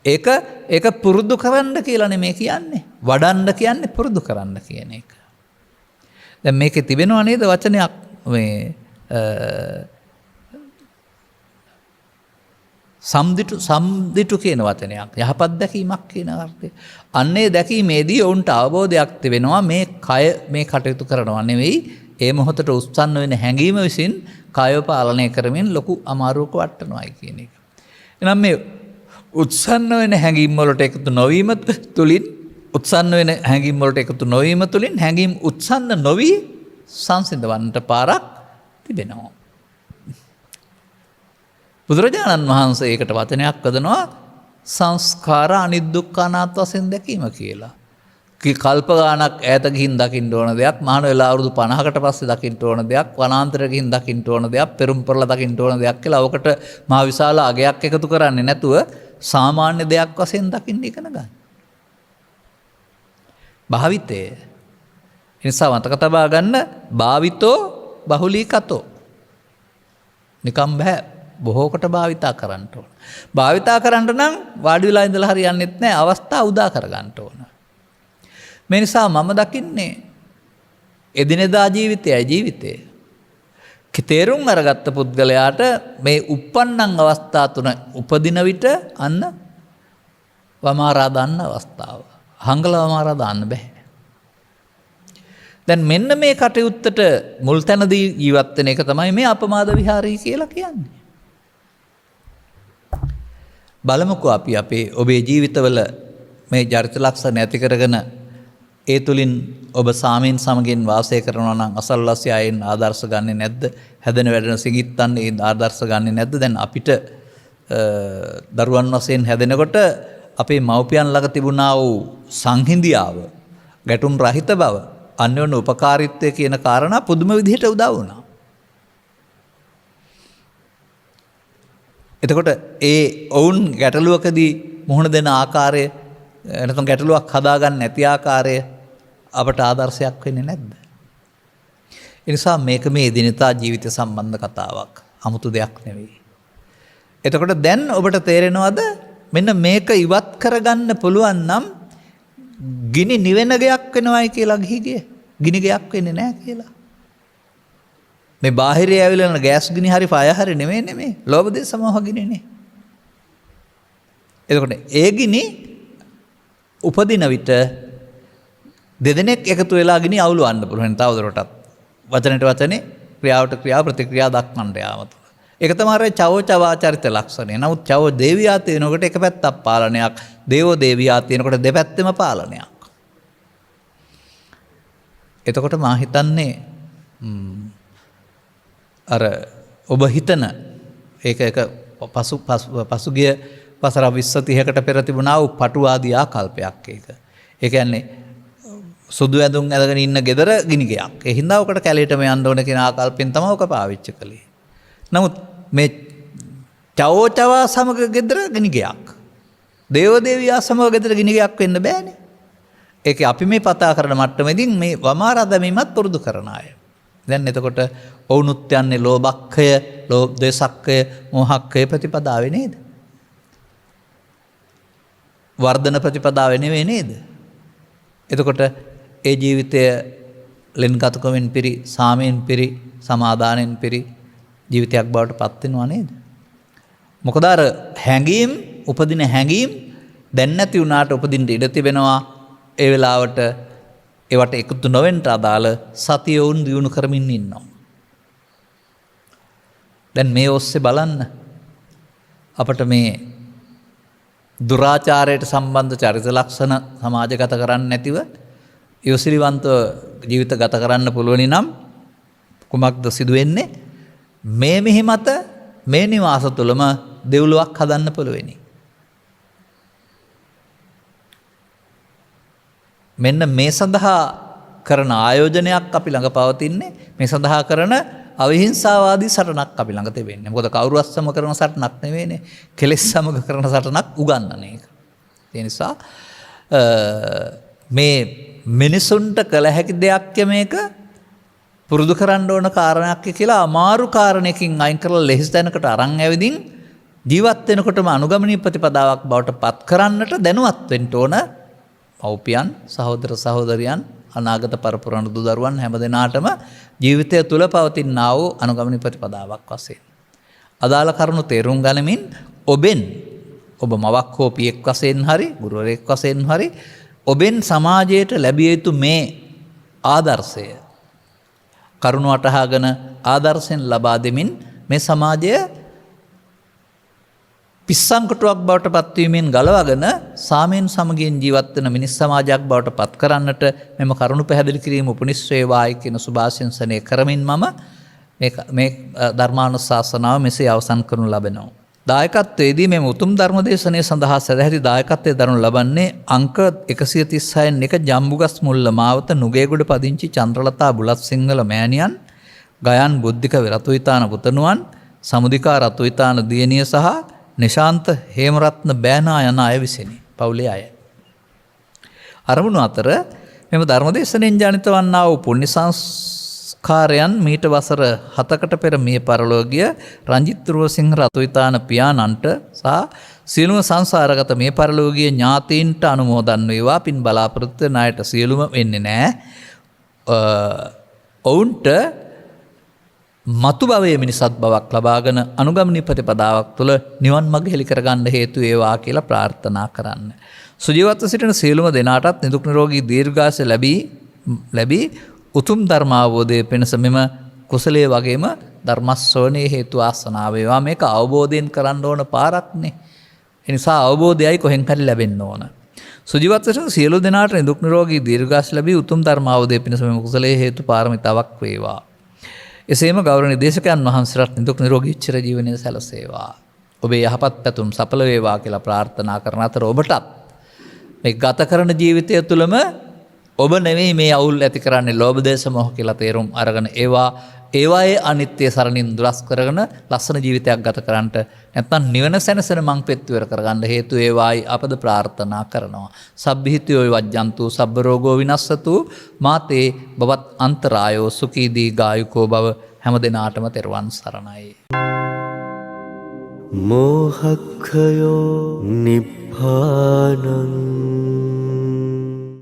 ඒක පුරුදු කරන්න කියලා නෙමෙයි කියන්නේ. වඩන්න කියන්නේ පුරුදු කරන්න කියන එක. දැන් මේකේ තිබෙනව නේද වචනයක් මේ සම්දිටු කියන වචනයක්. යහපත් දැකීමක් කියන අර්ථය. අන්නේ දැකීමේදී ඔවුන්ට අවබෝධයක් තිබෙනවා මේ කය මේ කටයුතු කරනවා නෙවෙයි, ඒ මොහොතට උත්සන්න වෙන හැඟීම විසින් කායව පාලනය කරමින් ලොකු අමාරුවක වටනවායි කියන එක. එහෙනම් මේ උත්සන්න වෙන හැඟීම් වලට එකතු නොවීම තුලින් හැඟීම් උත්සන්න නොවි සංසිඳවන්නට පාරක් තිබෙනවා. බුදුරජාණන් වහන්සේ ඒකට වචනයක් යොදනවා සංස්කාර අනිදුක්ඛ අනාත්ම වශයෙන් දැකීම කියලා. කල්ප ගානක් ඈත ගිහින් දකින්න ඕන දෙයක්, මහාන වෙලා අවුරුදු 50කට පස්සේ දකින්න ඕන දෙයක්, වනාන්තරය ගිහින් දකින්න ඕන දෙයක්, පෙරම් පෙරලා දකින්න ඕන දෙයක් කියලා ඔකට මහ විශාල අගයක් එකතු කරන්නේ නැතුව සාමාන්‍ය දෙයක් වශයෙන් දකින්න ඉගෙන ගන්න. භාවිතය. ඒ නිසා මතක තබා ගන්න භාවිතෝ බහුලීකතෝ. නිකම් බෑ. බොහෝකට භාවිතා කරන්න ඕන. භාවිතා කරන්න නම් වාඩි වෙලා ඉඳලා හරියන්නේත් නැහැ. අවස්ථා උදා කර ගන්න ඕන. මේ නිසා මම දකින්නේ එදිනෙදා ජීවිතය. තේරුම් අරගත්ත පුද්ගලයාට මේ උප්පන්නං අවස්ථා තුන උපදින විට අන්න වමාරා දාන්න අවස්ථාව. හංගල වමාරා දාන්න බෑ. දැන් මෙන්න මේ කටයුත්තට මුල් තැනදී ජීවත් වෙන එක තමයි මේ අපමාද විහාරය කියලා කියන්නේ. බලමුකෝ අපි අපේ ඔබේ ජීවිතවල මේ චරිත ලක්ෂණ ඇති කරගෙන ඒ තුලින් ඔබ සාමීන් සමගින් වාසය කරනවා නම් අසල්වැසි අයන් ආදර්ශ ගන්නෙ නැද්ද? හැදෙන වැඩෙන සිඟිත්තන් ඒ ආදර්ශ ගන්නෙ නැද්ද? දැන් අපිට දරුවන් වශයෙන් හැදෙනකොට අපේ මව්පියන් ළඟ තිබුණා වූ සංහිඳියාව, ගැටුම් රහිත බව, අන්‍යෝන්‍ය උපකාරීත්වය කියන කාරණා පුදුම විදිහට උදා වුණා. එතකොට ඔවුන් ගැටලුවකදී මුහුණ දෙන ආකාරය නැත්නම් ගැටලුවක් හදාගන්න නැති ආකාරය අපට ආදර්ශයක් වෙන්නේ නැද්ද? ඒ නිසා මේක මේ එදිනෙදා ජීවිත සම්බන්ධ කතාවක්. 아무තු දෙයක් නෙවෙයි. එතකොට දැන් ඔබට තේරෙනවද මෙන්න මේක ඉවත් කරගන්න පුළුවන් නම් ගිනි නිවෙන ගයක් වෙනවයි කියලා ගිහි ගිය. ගිනි ගයක් වෙන්නේ නැහැ කියලා. මේ බාහිරේ ඇවිල්ලා ගෑස් ගිනි හරි ෆයර් හරි නෙමෙයි. ලෝභ දේශ මොහ ගිනිනේ. එතකොට ඒ ගිනි උපදින විට දෙදෙනෙක් එකතු වෙලා ගිනි අවුලවන්න පුළුවන්. තවදුරටත් වචනට වචනේ ක්‍රියාවට ක්‍රියාව ප්‍රතික්‍රියා දක්වන්න යාම තුළ. ඒක තමයි චවෝ චවාචරිත ලක්ෂණය. නමුත් චවෝ දේවියා තියෙනකොට එක පැත්තක් පාලනයක්, දේවෝ දේවියා තියෙනකොට දෙපැත්තෙම පාලනයක්. එතකොට මා හිතන්නේ අර ඔබ හිතන ඒක පසුගිය වසර 20-30කට පෙර තිබුණා වූ පටුවාදී ආකල්පයක් ඒක. ඒ කියන්නේ සුදු ඇඳුම් ඇඳගෙන ඉන්න ගෙදර ගිනි ගයක්. ඒ හින්දා ඔකට කැලේටම යන්න ඕන කියන ආකල්පෙන් තමයි ඔක පාවිච්චි කළේ. නමුත් මේ චවෝ චවා සමග ගෙදර ගිනි ගයක්. දේව දේවියා සමග ගෙදර ගිනි ගයක් වෙන්න බෑනේ. ඒක අපි මේ කතා කරන මට්ටමේදී මේ වමාරා දැමීමත් පුරුදු කරන අය. දැන් එතකොට ඔවුනුත් යන්නේ ලෝභක්ඛය, දේශක්ඛය, මෝහක්ඛය ප්‍රතිපදාවේ නේද? වර්ධන ප්‍රතිපදාවේ නෙවෙයි නේද? එතකොට ඒ ජීවිතය ලෙන්ගතකමෙන් පිරි, සාමයෙන් පිරි, සමාදානෙන් පිරි ජීවිතයක් බවට පත් වෙනවා නේද? මොකද අර හැඟීම්, උපදින හැඟීම් දැන් නැති වුණාට උපදින්න ඉඩ තිබෙනවා. ඒ වෙලාවට ඒවට එකතු නොවෙන්න අදාළ සතිය වුන් දියුණු කරමින් ඉන්නවා. දැන් මේ ඔස්සේ බලන්න අපට මේ දුරාචාරයට සම්බන්ධ චරිත ලක්ෂණ සමාජගත කරන්නේ නැතිව යොසිලිවන්තව ජීවිත ගත කරන්න පුළුවනි නම් කුමක්ද සිදු වෙන්නේ? මේ මෙහි මත මේ නිවාස තුළම දෙව්ලොවක් හදන්න පුළුවනි. මෙන්න මේ සඳහා කරන ආයෝජනයක් අපි ළඟ පවතින්නේ. මේ සඳහා කරන අවිහිංසාවාදී සටනක් අපි ළඟ තිබෙන්නේ. මොකද කවුරුත් සමග කරන සටනක් නෙවෙයිනේ. කෙලෙස් සමග කරන සටනක් උගන්නන එක. ඒ නිසා මේ මිනිසුන්ට කළ හැකි දෙයක් මේක පුරුදු කරන්න ඕන කාරණයක් කියලා අමාරු කාරණයකින් අයින් කරලා ලෙහෙසි තැනකට අරන් ඇවිදින් ජීවත් වෙනකොටම අනුගමනීය ප්‍රතිපදාවක් බවට පත් කරන්නට දැනුවත් වෙන්න ඕන මව්පියන්, සහෝදර සහෝදරියන්, අනාගත පරපුරන දූ දරුවන් හැම දෙනාටම ජීවිතය තුළ පවතිනා වූ අනුගමනීය ප්‍රතිපදාවක් වශයෙන්. අදාළ කරුණු තේරුම් ගනිමින් ඔබෙන්, ඔබ මවක් හෝ පියෙක් වශයෙන් හරි, ගුරුවරයෙක් වශයෙන් හරි ඔබෙන් සමාජයට ලැබිය යුතු මේ ආදර්ශය කරුණ වටහාගෙන ආදර්ශයෙන් ලබා දෙමින් මේ සමාජය පිස්සංකොටුවක් බවට පත්වීමෙන් ගලවගෙන සාමයෙන් සමගියෙන් ජීවත් වෙන මිනිස් සමාජයක් බවට පත් කරන්නට මෙම කරුණු පැහැදිලි කිරීම උපනිශ්‍රේවායි කියන සුභාශිංසනය කරමින් මම මේ ධර්මානුශාසනාව මෙසේ අවසන් කරනු ලබනවා. දායකත්වයේදී මේ උතුම් ධර්මදේශනය සඳහා සදැහැති දායකත්වයේ දරනු ලබන්නේ අංක 136 1 ජම්බුගස් මුල්ල මාවත නුගේගොඩ පදිංචි චන්ද්‍රලතා බුලත් සිංහල මෑණියන්, ගයන් බුද්ධික රතුයිතාන පුතණුවන්, සමුදිකා රතුයිතාන දියණිය සහ නිශාන්ත හේමරත්න බෑනා යන අය විසිනි. පවුලේ අය. අරමුණු අතර මෙම ධර්මදේශනෙන් ජනිත වන්නා වූ පුණ්‍ය සංස්කාරයන් මීට වසර 7කට පෙර මිය පරලෝකීය රංජිත් රුවසිංහ රතුයිතාන පියාණන්ට සහ සියලුම සංසාරගත මිය පරලෝකීය ඥාතීන්ට අනුමෝදන් වේවා. පින් බලාපොරොත්තු වෙන අයට සියලුම වෙන්නේ නැහැ. ඔවුන්ට මතු භවයේ මිනිසත් බවක් ලබාගෙන අනුගමනීය ප්‍රතිපදාවක් තුළ නිවන් මඟ හෙළි කරගන්න හේතු වේවා කියලා ප්‍රාර්ථනා කරන්න. සුජීවත්ව සිටින සියලුම දෙනාටත් නිදුක් නිරෝගී දීර්ඝාස ලැබී උතුම් ධර්මාවබෝධයේ පිණිස මෙම කුසලයේ වගේම ධර්මස්සවණේ හේතු ආසනාව වේවා. මේක අවබෝධයෙන් කරන්න ඕන පාරක්නේ. ඒ නිසා අවබෝධයයි කොහෙන් හරි ලැබෙන්න ඕන. සුජීවත්ව සිටින සියලු දෙනාට නිදුක් නිරෝගී දීර්ඝාස ලැබී උතුම් ධර්මාවබෝධයේ පිණිස මෙම කුසලයේ හේතු පාරමිතාවක් වේවා. එසේම ගෞරවනීය දේශකයන් වහන්සේලාට නිදුක් නිරෝගී චිර ජීවනයේ සැලසේවා. ඔබේ යහපත් පැතුම් සඵල වේවා කියලා ප්‍රාර්ථනා කරන අතර ඔබටත් මේ ගත කරන ජීවිතය තුළම ඔබ නෙවෙයි මේ අවුල් ඇති කරන්නේ ලෝභ දේශ මොහ කියලා තේරුම් අරගෙන ඒවායේ අනිත්‍ය සරණින් දුරස් කරගෙන ලස්සන ජීවිතයක් ගත කරන්නට නැත්නම් නිවන සැනසෙන මං පෙත්වර කරගන්න හේතු ඒවායි අපද ප්‍රාර්ථනා කරනවා. සබ්බිහිතයෝ වජ්ජන්තු සබ්බ රෝගෝ විනස්සතු මාතේ බවත් අන්තරායෝ සුඛී දීඝායුකෝ භව හැම දිනාටම තෙරුවන් සරණයි. මෝහක්ඛයෝ නිබ්බානං